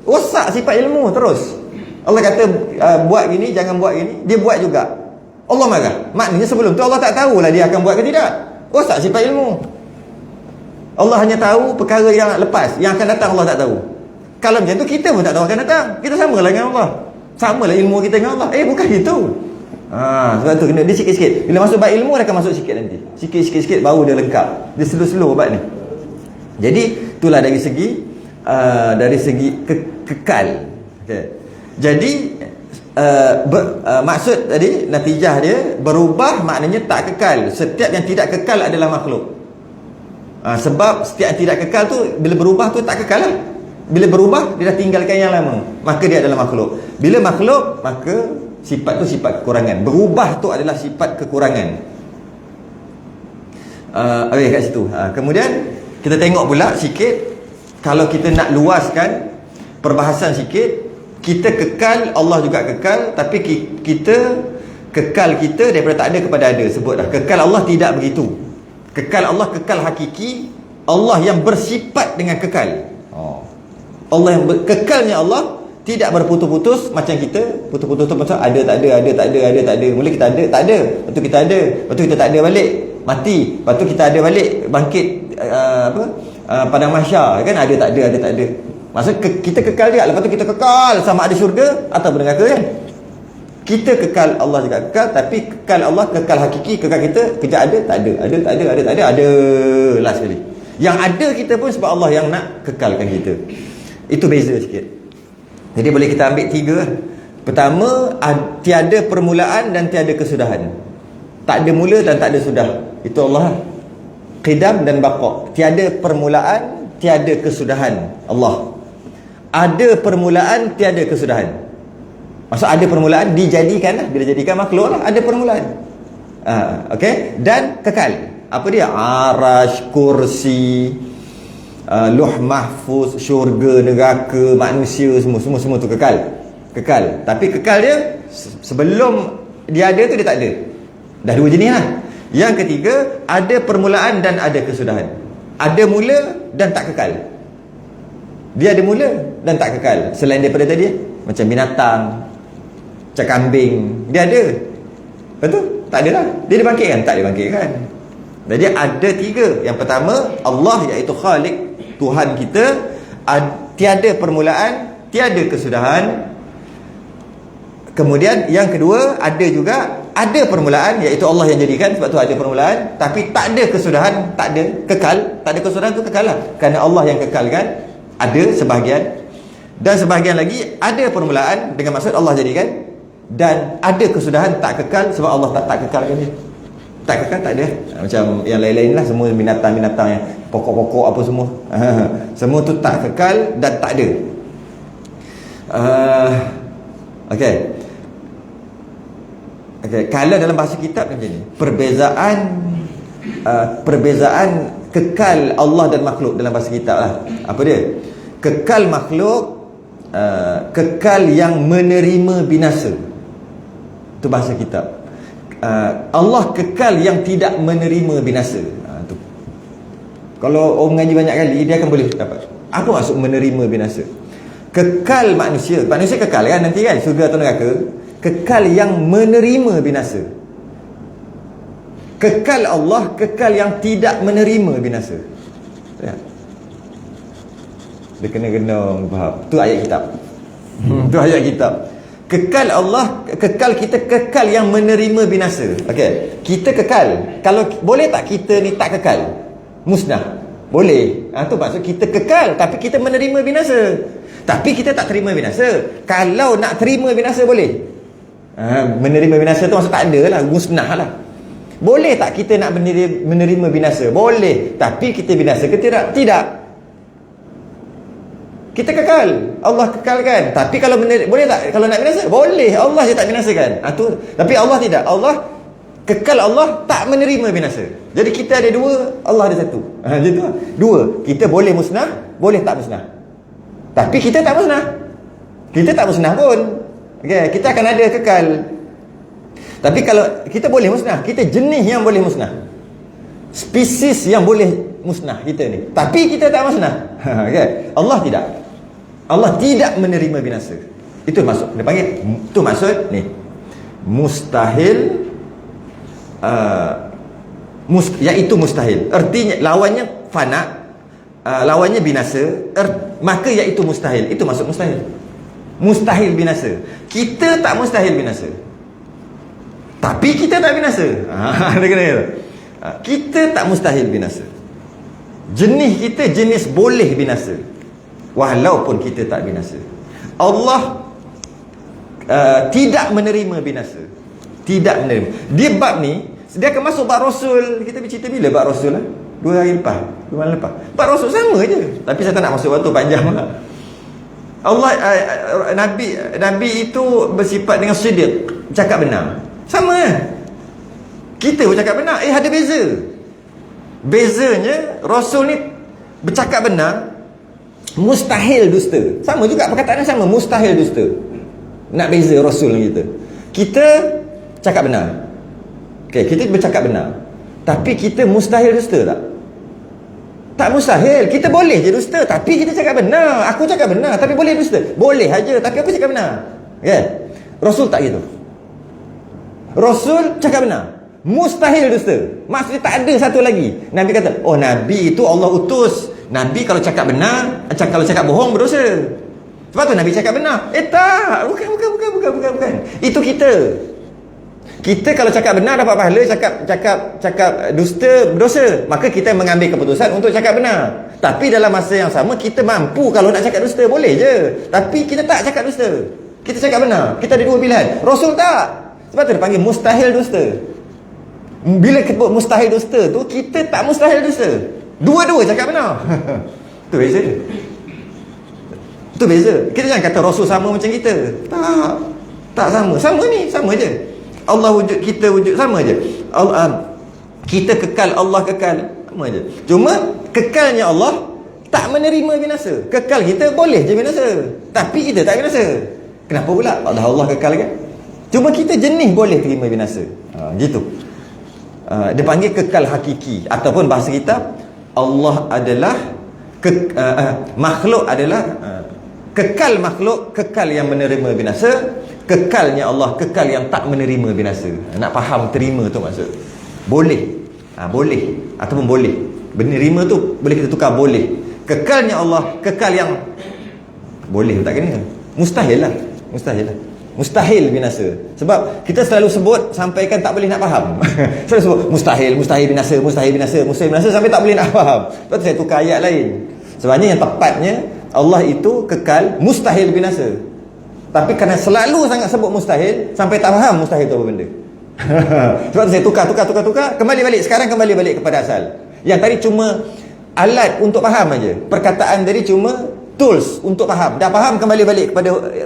Rosak sifat ilmu terus. Allah kata buat gini, jangan buat gini, dia buat juga. Allah marah. Maknanya sebelum tu Allah tak tahulah dia akan buat ke tidak. Rosak sifat ilmu. Allah hanya tahu perkara yang lepas, yang akan datang Allah tak tahu. Kalau macam tu kita pun tak tahu akan datang. Kita samalah dengan Allah. Samalah ilmu kita dengan Allah. Bukan itu. Sebab tu kena dia sikit-sikit. Bila masuk bab ilmu dia akan masuk sikit nanti. Sikit baru dia lengkap. Dia slow-slow bab ni. Jadi itulah dari segi kekal. Okay. Jadi maksud tadi natijah dia berubah, maknanya tak kekal. Setiap yang tidak kekal adalah makhluk. Sebab setiap yang tidak kekal tu bila berubah tu tak kekal lah. Bila berubah dia dah tinggalkan yang lama, maka dia adalah makhluk. Bila makhluk, maka sifat tu sifat kekurangan. Berubah tu adalah sifat kekurangan. Kat situ. Kemudian kita tengok pula sikit, kalau kita nak luaskan perbahasan sikit, kita kekal, Allah juga kekal, tapi kita kekal kita daripada tak ada kepada ada. Sebut dah, kekal Allah tidak begitu. Kekal Allah kekal hakiki. Allah yang bersifat dengan kekal. Allah yang kekalnya Allah tidak berputus-putus macam kita. Putus-putus tu macam ada tak ada. Mula kita ada, tak ada. Lepas tu kita ada, lepas tu kita tak ada balik, mati. Lepas tu kita ada balik, bangkit pada mahsyar kan, ada tak ada. Maksud kita kekal dia. Lepas tu kita kekal sama ada syurga atau neraka kan. Kita kekal, Allah juga kekal, tapi kekal Allah, kekal hakiki, kekal kita, kejap ada, tak ada, last sekali. Yang ada kita pun sebab Allah yang nak kekalkan kita. Itu beza sikit. Jadi boleh kita ambil tiga. Pertama, tiada permulaan dan tiada kesudahan. Tak ada mula dan tak ada sudah. Itu Allah. Qidam dan baqa. Tiada permulaan, tiada kesudahan. Allah. Ada permulaan, tiada kesudahan. Maksud ada permulaan, dijadikan lah. Bila jadikan makhluk lah, ada permulaan. Okay. Dan kekal. Apa dia? Arash, kursi, Luh mahfuz, syurga, neraka, manusia, semua tu kekal. Tapi kekal dia sebelum dia ada tu dia tak ada. Dah dua jenis lah. Yang ketiga, ada permulaan dan ada kesudahan. ada mula dan tak kekal. Dia ada mula dan tak kekal. Selain daripada tadi, macam binatang, macam kambing, dia ada. Betul? Tak ada lah. Dia dibangkitkan? Tak dibangkitkan. Jadi ada tiga. Yang pertama, Allah iaitu Khalik, Tuhan kita, tiada permulaan, tiada kesudahan. Kemudian yang kedua, ada permulaan, iaitu Allah yang jadikan, sebab tu ada permulaan, tapi tak ada kesudahan, tak ada kekal. Tak ada kesudahan tu kekal lah, kerana Allah yang kekalkan. Ada sebahagian, dan sebahagian lagi ada permulaan dengan maksud Allah jadikan, dan ada kesudahan tak kekal sebab Allah tak kekalkan dia. Tak kekal, tak ada. Macam yang lain-lain lah, semua binatang-binatang yang pokok-pokok apa semua, semua tu tak kekal dan tak ada. Okey. Kalau dalam bahasa kitab macam ni, perbezaan kekal Allah dan makhluk dalam bahasa kitab lah. Apa dia? Kekal makhluk, kekal yang menerima binasa. Itu bahasa kitab. Allah kekal yang tidak menerima binasa. Tu. Kalau orang mengaji banyak kali, dia akan boleh dapat apa maksud menerima binasa. Kekal manusia kekal kan nanti kan, syurga atau neraka. Kekal yang menerima binasa. Kekal Allah, kekal yang tidak menerima binasa. Ya. Dia kena faham. Tu ayat kitab. Tu ayat kitab. Kekal Allah, kekal kita, kekal yang menerima binasa. Okey, kita kekal. Kalau boleh tak kita ni tak kekal? Musnah. Boleh. Tu maksud kita kekal tapi kita menerima binasa. Tapi kita tak terima binasa. Kalau nak terima binasa boleh. Menerima binasa tu maksud tak ada lah, musnah lah. Boleh tak kita nak menerima binasa? Boleh. Tapi kita binasa ke tidak? Tidak. Kita kekal. Allah kekalkan. Tapi kalau boleh tak kalau nak binasa? Boleh. Allah je tak binasakan. Tapi Allah tidak. Allah kekal, Allah tak menerima binasa. Jadi kita ada dua, Allah ada satu. Macam tu lah. Dua. Kita boleh musnah, boleh tak musnah. Tapi kita tak musnah. Kita tak musnah pun. Okay, kita akan ada kekal. Tapi kalau kita boleh musnah, kita jenis yang boleh musnah, spesies yang boleh musnah kita ni. Tapi kita tak musnah. Okay. Allah tidak. Allah tidak menerima binasa. Itu maksud. Dia panggil, itu maksud ni. Mustahil, iaitu mustahil. Artinya lawannya fana, lawannya binasa, maka iaitu mustahil. Itu maksud mustahil. Mustahil binasa. Kita tak mustahil binasa, tapi kita tak binasa. Dia kena kata. Kita tak mustahil binasa. Jenis kita jenis boleh binasa, walaupun kita tak binasa. Allah tidak menerima binasa. Tidak menerima. Dia bab ni, dia akan masuk bab Rasul. Kita bercerita bila bab Rasul lah? 2 hari lepas, 2 malam lepas. Bab Rasul sama je. Tapi saya tak nak masuk waktu panjang lah. Allah, Nabi itu bersifat dengan siddiq, cakap benar. Sama lah. Kita bercakap benar. Ada beza. Bezanya Rasul ni bercakap benar, mustahil dusta. Sama juga perkataan sama, mustahil dusta. Nak beza Rasul dengan kita. Kita cakap benar. Okay, kita bercakap benar, tapi kita mustahil dusta tak? Tak mustahil. Kita boleh je dusta, tapi kita cakap benar. Aku cakap benar, tapi boleh dusta. Boleh aja, tapi aku cakap benar. Okay. Rasul tak gitu. Rasul cakap benar, mustahil dusta. Maksudnya tak ada satu lagi. Nabi kata, oh Nabi itu Allah utus. Nabi kalau cakap benar, kalau cakap bohong berdosa. Sebab tu Nabi cakap benar. Tak, bukan. Itu kita. Kita kalau cakap benar dapat pahala, cakap dusta berdosa. Maka kita mengambil keputusan untuk cakap benar. Tapi dalam masa yang sama kita mampu kalau nak cakap dusta, boleh je. Tapi kita tak cakap dusta. Kita cakap benar. Kita ada dua pilihan. Rasul tak. Sebab tu dia panggil mustahil dusta. Bila sebut mustahil dusta tu, kita tak mustahil dusta. Dua-dua cakap benar. Tu beza dia. Tu beza. Kita jangan kata Rasul sama macam kita. Tak sama. Sama ni, sama je. Allah wujud, kita wujud, sama je. Kita kekal, Allah kekal, sama je. Cuma kekalnya Allah tak menerima binasa. Kekal kita boleh je binasa, tapi kita tak binasa. Kenapa pula? Allah kekal kan? Cuma kita jenis boleh terima binasa. Gitu. Dia panggil kekal hakiki, ataupun bahasa kita Allah adalah makhluk adalah kekal makhluk, kekal yang menerima binasa, kekalnya Allah, kekal yang tak menerima binasa. Nak faham terima tu maksud. Boleh. Boleh ataupun boleh. Menerima tu boleh kita tukar boleh. Kekalnya Allah, kekal yang boleh tak kena. Mustahil lah. Mustahil binasa. Sebab kita selalu sebut sampaikan tak boleh nak faham. Selalu sebut mustahil binasa sampai tak boleh nak faham. Lepas tu saya tukar ayat lain. Sebenarnya yang tepatnya Allah itu kekal, mustahil binasa. Tapi kerana selalu sangat sebut mustahil sampai tak faham mustahil tu apa benda. Sebab tu saya tukar, kembali balik. Sekarang kembali balik kepada asal. Yang tadi cuma alat untuk faham aja. Perkataan tadi cuma tools untuk faham. Dah faham, kembali balik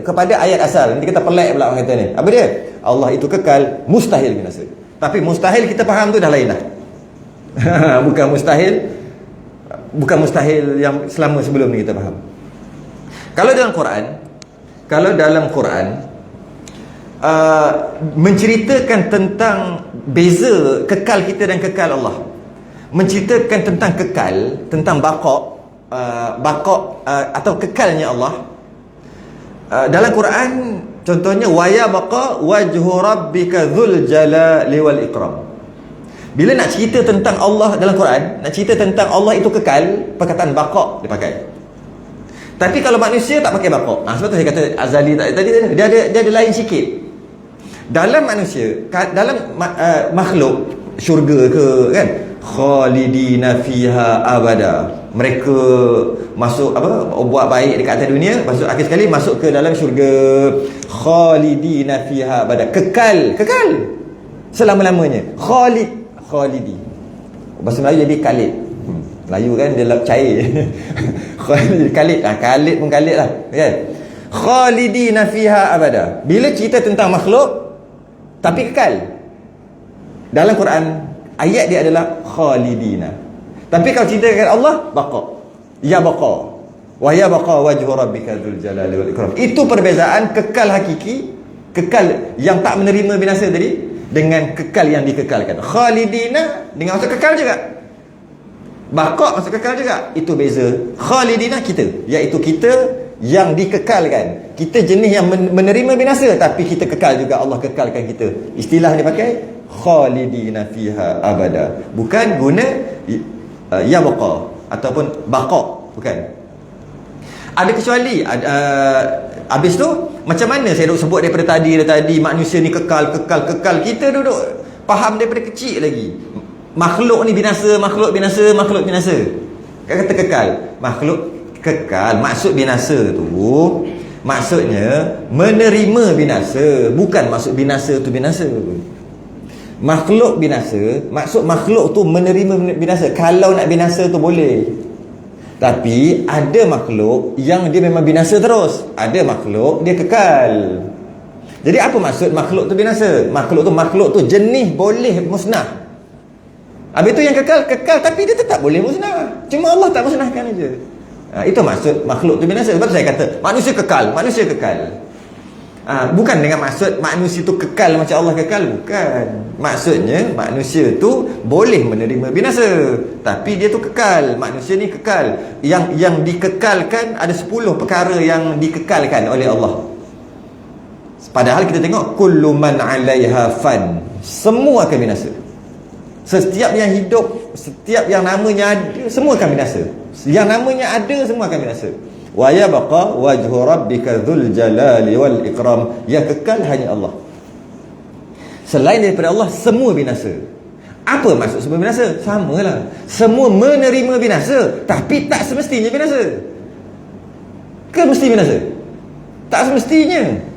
kepada ayat asal. Nanti kita pelik pula orang kata ni. Apa dia? Allah itu kekal, mustahil binasa. Tapi mustahil kita faham tu dah lain dah. Bukan mustahil yang selama sebelum ni kita faham. Kalau dalam Quran menceritakan tentang beza kekal kita dan kekal Allah. Menceritakan tentang kekal, tentang baqa' atau kekalnya Allah. Dalam Quran contohnya wa yabqa wajhu rabbika dzul jalali wal ikram. Bila nak cerita tentang Allah dalam Quran, nak cerita tentang Allah itu kekal, perkataan baqa' dipakai. Tapi kalau manusia tak pakai baqa'. Sebab tu saya kata Azali tadi dia ada lain sikit. Dalam manusia, dalam makhluk syurga ke kan, khalidina fiha abada. Mereka masuk buat baik dekat atas dunia, masuk akhir sekali masuk ke dalam syurga, khalidina fiha abada. Kekal selama-lamanya. Khalidi. Bahasa Melayu jadi khalid. Melayu kan dia cair. Khalid. Khalid pun khalid lah kan. Khalidina fiha abada. Bila cerita tentang makhluk tapi kekal, dalam Quran ayat dia adalah khalidina. Tapi kalau cerita kepada Allah, baqa. Ya baqa. Wa ya baqa wajhu rabbika dzul jalali wal ikram. Itu perbezaan kekal hakiki, kekal yang tak menerima binasa tadi, dengan kekal yang dikekalkan. Khalidina dengan maksud kekal juga. Baqa maksud kekal juga. Itu beza. Khalidina kita, iaitu kita yang dikekalkan. Kita jenis yang menerima binasa, tapi kita kekal juga. Allah kekalkan kita. Istilah dia pakai khalidina fiha abada. Bukan guna ya baqa ataupun baqa, bukan. Ada kecuali habis tu macam mana saya duk sebut daripada tadi manusia ni kekal. Kita duduk faham daripada kecil lagi. Makhluk ni binasa. Kata kekal. Makhluk kekal, maksud binasa tu maksudnya menerima binasa, bukan maksud binasa tu binasa. Makhluk binasa, maksud makhluk tu menerima binasa. Kalau nak binasa tu boleh. Tapi ada makhluk yang dia memang binasa terus. Ada makhluk dia kekal. Jadi apa maksud makhluk tu binasa? Makhluk tu jenis boleh musnah. Habis tu yang kekal tapi dia tetap boleh musnah. Cuma Allah tak musnahkan aja. Itu maksud makhluk tu binasa. Sebab saya kata manusia kekal. Bukan dengan maksud manusia tu kekal macam Allah kekal. Bukan. Maksudnya manusia tu boleh menerima binasa, tapi dia tu kekal. Manusia ni kekal. Yang dikekalkan ada 10 perkara yang dikekalkan oleh Allah. Padahal kita tengok kullu man 'alaiha fan, semua akan binasa. Setiap yang hidup, setiap yang namanya ada, semua akan binasa. Yang namanya ada, semua akan binasa. Wa yabqa wajhu rabbika dzul jalali wal ikram. Yang kekal hanya Allah. Selain daripada Allah, semua binasa. Apa maksud semua binasa? Samalah. Semua menerima binasa, tapi tak semestinya binasa. Ke mesti binasa? Tak semestinya.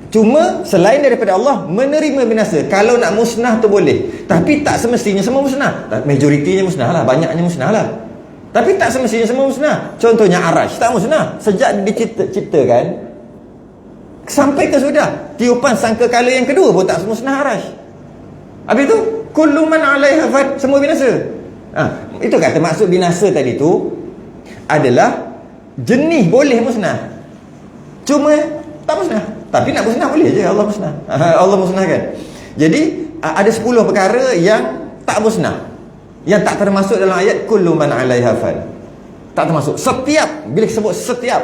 Cuma selain daripada Allah menerima binasa. Kalau nak musnah tu boleh, tapi tak semestinya semua musnah. Majoritinya musnah lah, banyaknya musnah lah. Tapi tak semestinya semua musnah. Contohnya Arash tak musnah. Sejak diciptakan sampai ke sudah tiupan sangkakala yang kedua pun tak musnah Arash. Habis tu kullu man 'alaiha fan, semua binasa. Itu kata maksud binasa tadi tu adalah jenis boleh musnah, cuma tak musnah. Tapi nak musnah boleh je. Allah musnah. Allah musnahkan. Jadi ada 10 perkara yang tak musnah, Yang tak termasuk dalam ayat kullu man 'alaiha fan. Tak termasuk. Setiap, bila sebut setiap,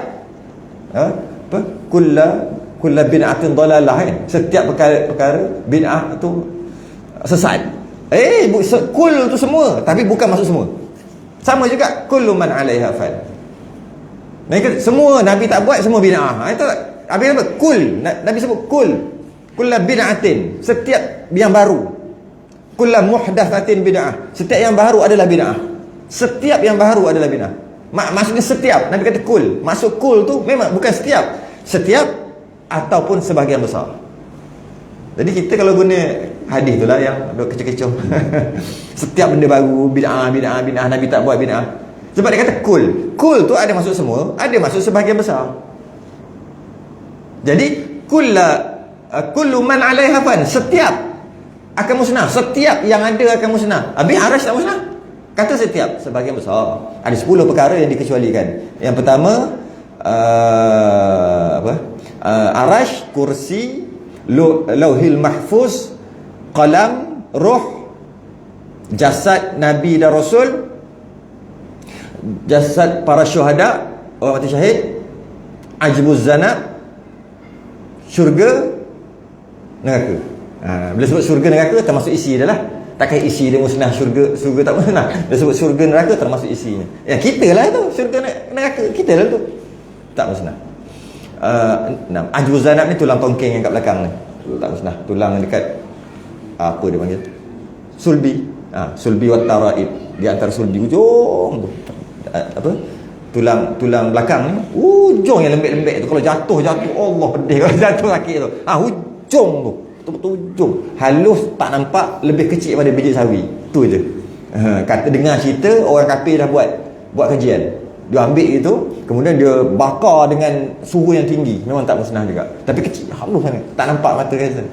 apa? Kulla bid'atin dalalah, kan? Setiap perkara bid'ah tu sesat. Kul tu semua, tapi bukan masuk semua. Sama juga kullu man 'alaiha fan. Semua Nabi tak buat, semua bid'ah. Itu habis apa? Kul. Nabi sebut kul. Kulla bid'atin, setiap yang baru. Kulla muhdatsatin bid'ah. Setiap yang baru adalah bid'ah. Setiap yang baru adalah bid'ah. Maksudnya setiap. Nabi kata kul. Maksud kul tu memang bukan setiap. Setiap ataupun sebahagian besar. Jadi kita kalau guna hadis tu lah yang kecoh-kecoh. Setiap benda baru bid'ah. Nabi tak buat bid'ah. Sebab dia kata kul. Kul tu ada masuk semua, ada masuk sebahagian besar. Jadi kullu man 'alaiha fan, setiap akan musnah. Setiap yang ada akan musnah. Habis arash tak musnah. Kata setiap, sebahagian besar. Ada 10 perkara yang dikecualikan. Yang pertama, arash, kursi, lauhil mahfuz, qalam, ruh, jasad Nabi dan Rasul, jasad para syuhada, orang mati syahid, ajbuz zanab, syurga, neraka. Bila sebut syurga neraka termasuk isi dia lah. Takkan isi dia musnah, syurga tak musnah. Dia sebut syurga neraka termasuk isinya. Ya kita lah tu, syurga neraka kita lah tu. Tak musnah. Ajbuz zanab ni tulang tongkeng yang kat belakang ni. Tak musnah. Tulang dekat apa dia panggil? Sulbi. Sulbi wa taraib. Di antara sulbi ujung tu. Tulang belakang ni, ujung yang lembek-lembek tu, kalau jatuh Allah pedih, kalau jatuh sakit tu. Ujung tu, betul-betul ujung. Halus tak nampak, lebih kecil daripada biji sawi. Tu je. Kata dengar cerita orang kafir dah buat kajian. Dia ambil itu, kemudian dia bakar dengan suhu yang tinggi. Memang tak musnah juga. Tapi kecil, halus sangat. Tak nampak mata kata.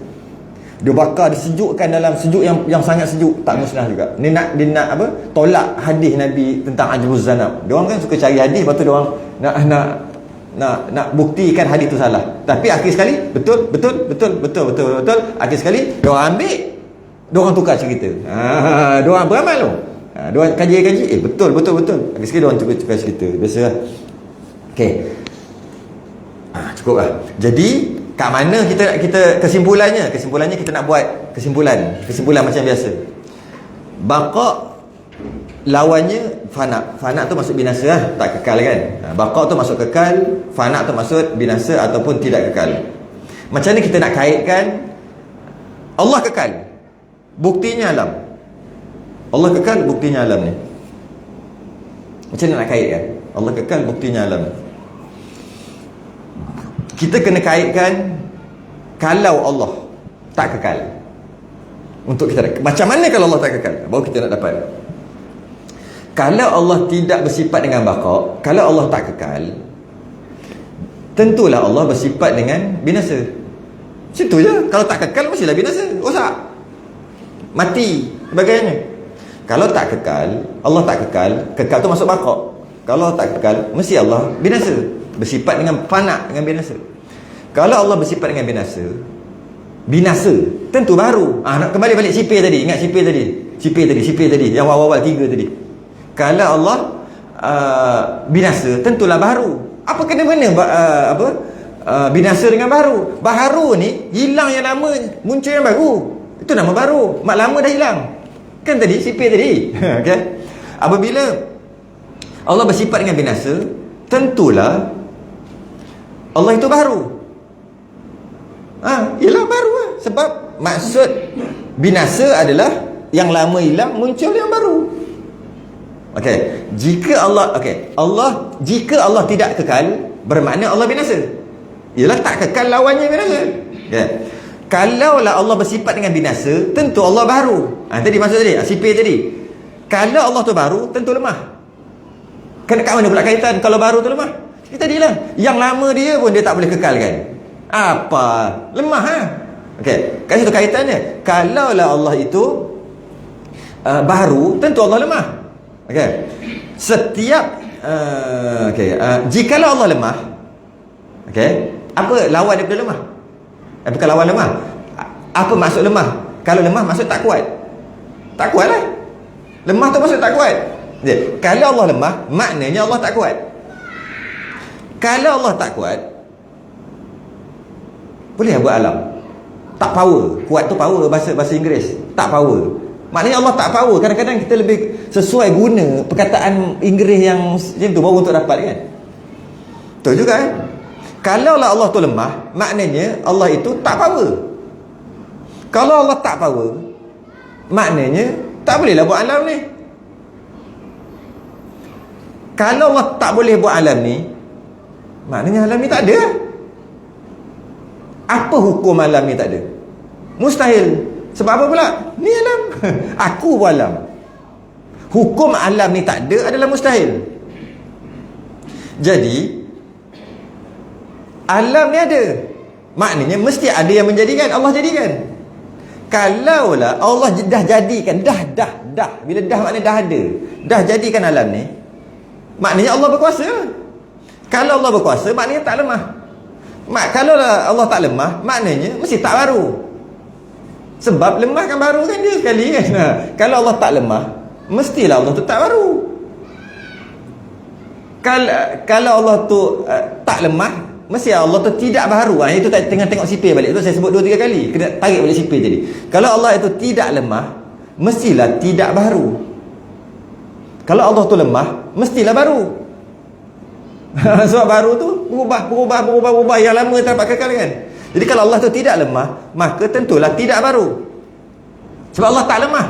Dia bakar, disejukkan dalam sejuk yang sangat sejuk, tak musnah juga. Dia nak apa? Tolak hadis Nabi tentang ajbuz zanab. Dia orang kan suka cari hadis, lepas tu dia orang nak buktikan hadis tu salah. Tapi akhir sekali betul. Akhir sekali dia orang ambil, dia orang tukar cerita. Dia orang beramal tu. Dia orang kaji, betul. Akhir sekali dia orang tukar cerita. Biasalah. Okey. Cukup lah. Jadi kat mana kita kesimpulannya kita nak buat kesimpulan macam biasa. Baqa lawannya fana tu masuk binasa lah, tak kekal kan. Baqa tu masuk kekal, fana tu masuk binasa ataupun tidak kekal. Macam mana kita nak kaitkan Allah kekal, buktinya alam. Allah kekal, buktinya alam ni. Macam mana nak kaitkan Allah kekal, buktinya alam? Kita kena kaitkan kalau Allah tak kekal. Untuk kita, macam mana kalau Allah tak kekal? Baru kita nak dapat. Kalau Allah tidak bersifat dengan baqa, kalau Allah tak kekal, tentulah Allah bersifat dengan binasa. Situ je. Kalau tak kekal mestilah binasa, rosak, mati, sebagainya. Kalau tak kekal, Allah tak kekal tu masuk baqa. Kalau Allah tak kekal, mesti Allah binasa, bersifat dengan fana, dengan binasa. Kalau Allah bersifat dengan binasa tentu baru. Nak kembali balik sipir tadi. Ingat sipir tadi yang awal-awal 3 tadi. Kalau Allah binasa tentulah baru. Apa kena mana binasa dengan baru? Baru ni hilang yang lama, muncul yang baru. Itu nama baru. Mak lama dah hilang. Kan tadi sipir tadi. Okay? Apabila Allah bersifat dengan binasa, tentulah Allah itu baru. Ialah baru lah. Sebab maksud binasa adalah yang lama hilang, muncul yang baru. Okey, jika jika Allah tidak kekal, bermakna Allah binasa. Ialah tak kekal, lawannya binasa. Okay. Kalaulah Allah bersifat dengan binasa, tentu Allah baru. Tadi maksud tadi, sipir tadi. Kalau Allah tu baru, tentu lemah. Kat mana pula kaitan kalau baru tu lemah? Kita tadilah, yang lama dia pun dia tak boleh kekalkan. Apa? Lemah Okey, kat situ kaitannya. Kalaulah Allah itu baru, tentu Allah lemah. Okey. Setiap jikalau Allah lemah, okey, apa lawan daripada lemah? Bukan lawan lemah. Apa maksud lemah? Kalau lemah maksud tak kuat. Tak kuat lah. Lemah tu maksud tak kuat. Kalau Allah lemah, maknanya Allah tak kuat. Kalau Allah tak kuat, boleh buat alam. Tak power. Kuat tu power, bahasa Inggeris. Tak power. Maknanya Allah tak power. Kadang-kadang kita lebih sesuai guna perkataan Inggeris yang macam tu baru untuk dapat kan. Betul juga kan. Kalau lah Allah tu lemah, maknanya Allah itu tak power. Kalau Allah tak power, maknanya tak bolehlah buat alam ni. Kalau Allah tak boleh buat alam ni, maknanya alam ni tak ada. Apa hukum alam ni tak ada? Mustahil. Sebab apa pula? Ni alam. Aku buat alam. Hukum alam ni tak ada adalah mustahil. Jadi alam ni ada, maknanya mesti ada yang menjadikan. Allah jadikan. Kalaulah Allah dah jadikan, dah bila dah maknanya dah ada, dah jadikan alam ni, maknanya Allah berkuasa. Kalau Allah berkuasa, maknanya tak lemah. Kalau Allah tak lemah, maknanya mesti tak baru. Sebab lemah kan baru kan dia sekali kan. Kalau Allah tak lemah, mestilah Allah tu tak baru. Kalau Allah tu tak lemah, mesti Allah tu tidak baru. Itu tengah tengok sipir balik. Itu saya sebut 2-3 kali. Kena tarik balik sipir tadi. Kalau Allah itu tidak lemah, mestilah tidak baru. Kalau Allah tu lemah, mestilah baru. Sebab baru tu berubah. Yang lama tak dapat kekal kan. Jadi kalau Allah tu tidak lemah, maka tentulah tidak baru. Sebab Allah tak lemah,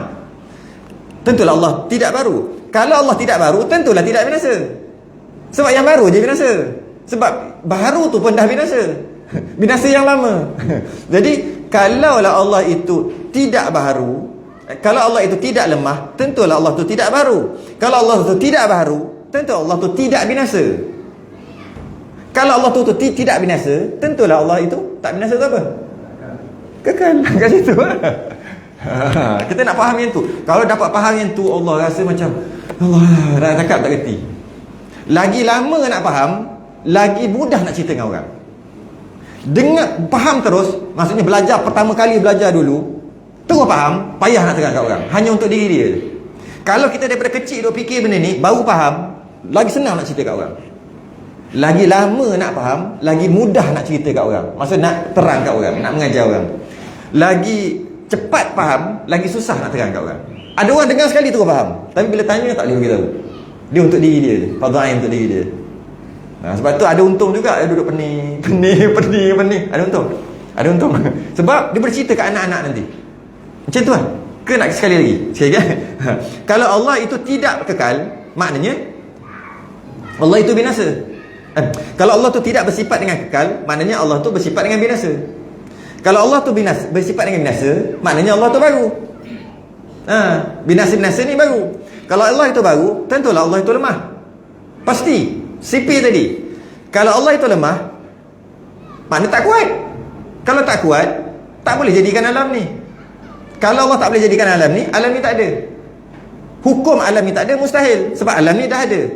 tentulah Allah tidak baru. Kalau Allah tidak baru, tentulah tidak binasa. Sebab yang baru je binasa. Sebab baru tu pun dah binasa. Binasa yang lama. Jadi kalaulah Allah itu tidak baru, kalau Allah itu tidak lemah, tentulah Allah tu tidak baru. Kalau Allah tu tidak baru, tentu Allah tu tidak binasa. Kalau Allah tu tidak binasa, tentulah Allah itu tak binasa tu apa? Kekal. Kat situ. Kita nak faham yang tu. Kalau dapat faham yang tu, Allah rasa macam Allah dah cakap tak kerti. Lagi lama nak faham, lagi mudah nak cerita dengan orang. Dengar faham terus, maksudnya belajar pertama kali belajar dulu, terus faham, payah nak terang kat orang. Hanya untuk diri dia. Kalau kita daripada kecil duk fikir benda ni, baru faham, lagi senang nak cerita kat orang. Lagi lama nak faham, lagi mudah nak cerita kat orang. Maksud nak terang kat orang, nak mengajar orang. Lagi cepat faham, lagi susah nak terang kat orang. Ada orang dengar sekali terus faham, tapi bila tanya tak boleh beritahu. Dia untuk diri dia, fardhu ain untuk diri dia. Sebab tu ada untung juga dia duduk pening. Ada untung. Sebab dia bercerita kat anak-anak nanti. Macam tu kan? Ke nak sekali lagi? Sekali kan? Kalau Allah itu tidak kekal, maknanya Allah itu binasa. Kalau Allah tu tidak bersifat dengan kekal, maknanya Allah tu bersifat dengan binasa. Kalau Allah tu bersifat dengan binasa, maknanya Allah tu baru. Binasa-binasa ni baru. Kalau Allah itu baru, tentulah Allah itu lemah. Pasti. Sipir tadi. Kalau Allah itu lemah, maknanya tak kuat. Kalau tak kuat, tak boleh jadikan alam ni. Kalau Allah tak boleh jadikan alam ni tak ada. Hukum alam ni tak ada, mustahil. Sebab alam ni dah ada.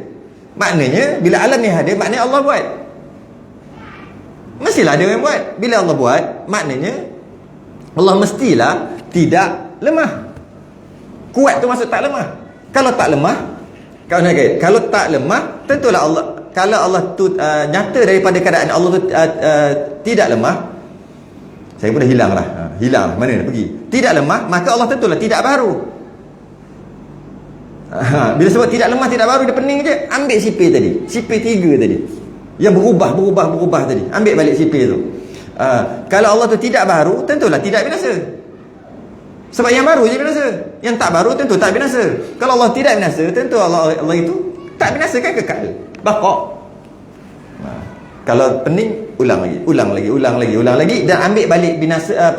Maknanya bila alam ni ada, maknanya Allah buat. Mestilah ada yang buat. Bila Allah buat, maknanya Allah mestilah tidak lemah. Kuat tu maksud tak lemah. Kalau tak lemah, kalau tak lemah, tentulah Allah. Kalau Allah tu nyata daripada keadaan Allah tu tidak lemah, saya pun dah hilang lah. Hilang mana nak pergi? Tidak lemah, maka Allah tentulah tidak baru. Bila sebut tidak lemah, tidak baru, dia pening je. Ambil sipir tadi, sipir 3 tadi, yang berubah tadi, ambil balik sipir tu. Kalau Allah tu tidak baru, tentulah tidak binasa. Sebab yang baru je binasa. Yang tak baru tentu tak binasa. Kalau Allah tidak binasa, tentu Allah itu tak binasa kan, kekal, baqa. Kalau pening, ulang lagi dan ambil balik binasa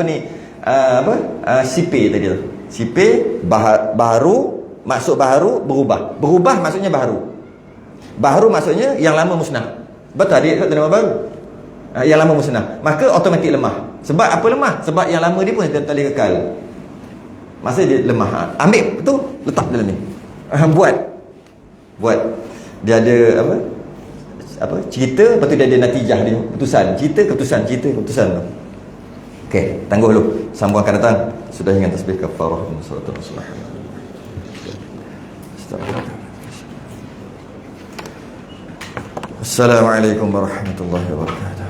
sipir tadi tu. Sipir baru, maksud baru, berubah maksudnya baru maksudnya yang lama musnah. Betul dia kata nama baru, yang lama musnah, maka automatik lemah. Sebab apa lemah? Sebab yang lama dia pun tak boleh kekal, masa dia lemah. Ambil tu, letak dalam ni, buat dia ada apa cerita, lepas tu dia ada natijah dia, keputusan tu. Okey, tangguh dulu, sambung akan datang. Sudah ingat tasbih kafarah dan salatul rasulullah. Assalamualaikum warahmatullahi wabarakatuh.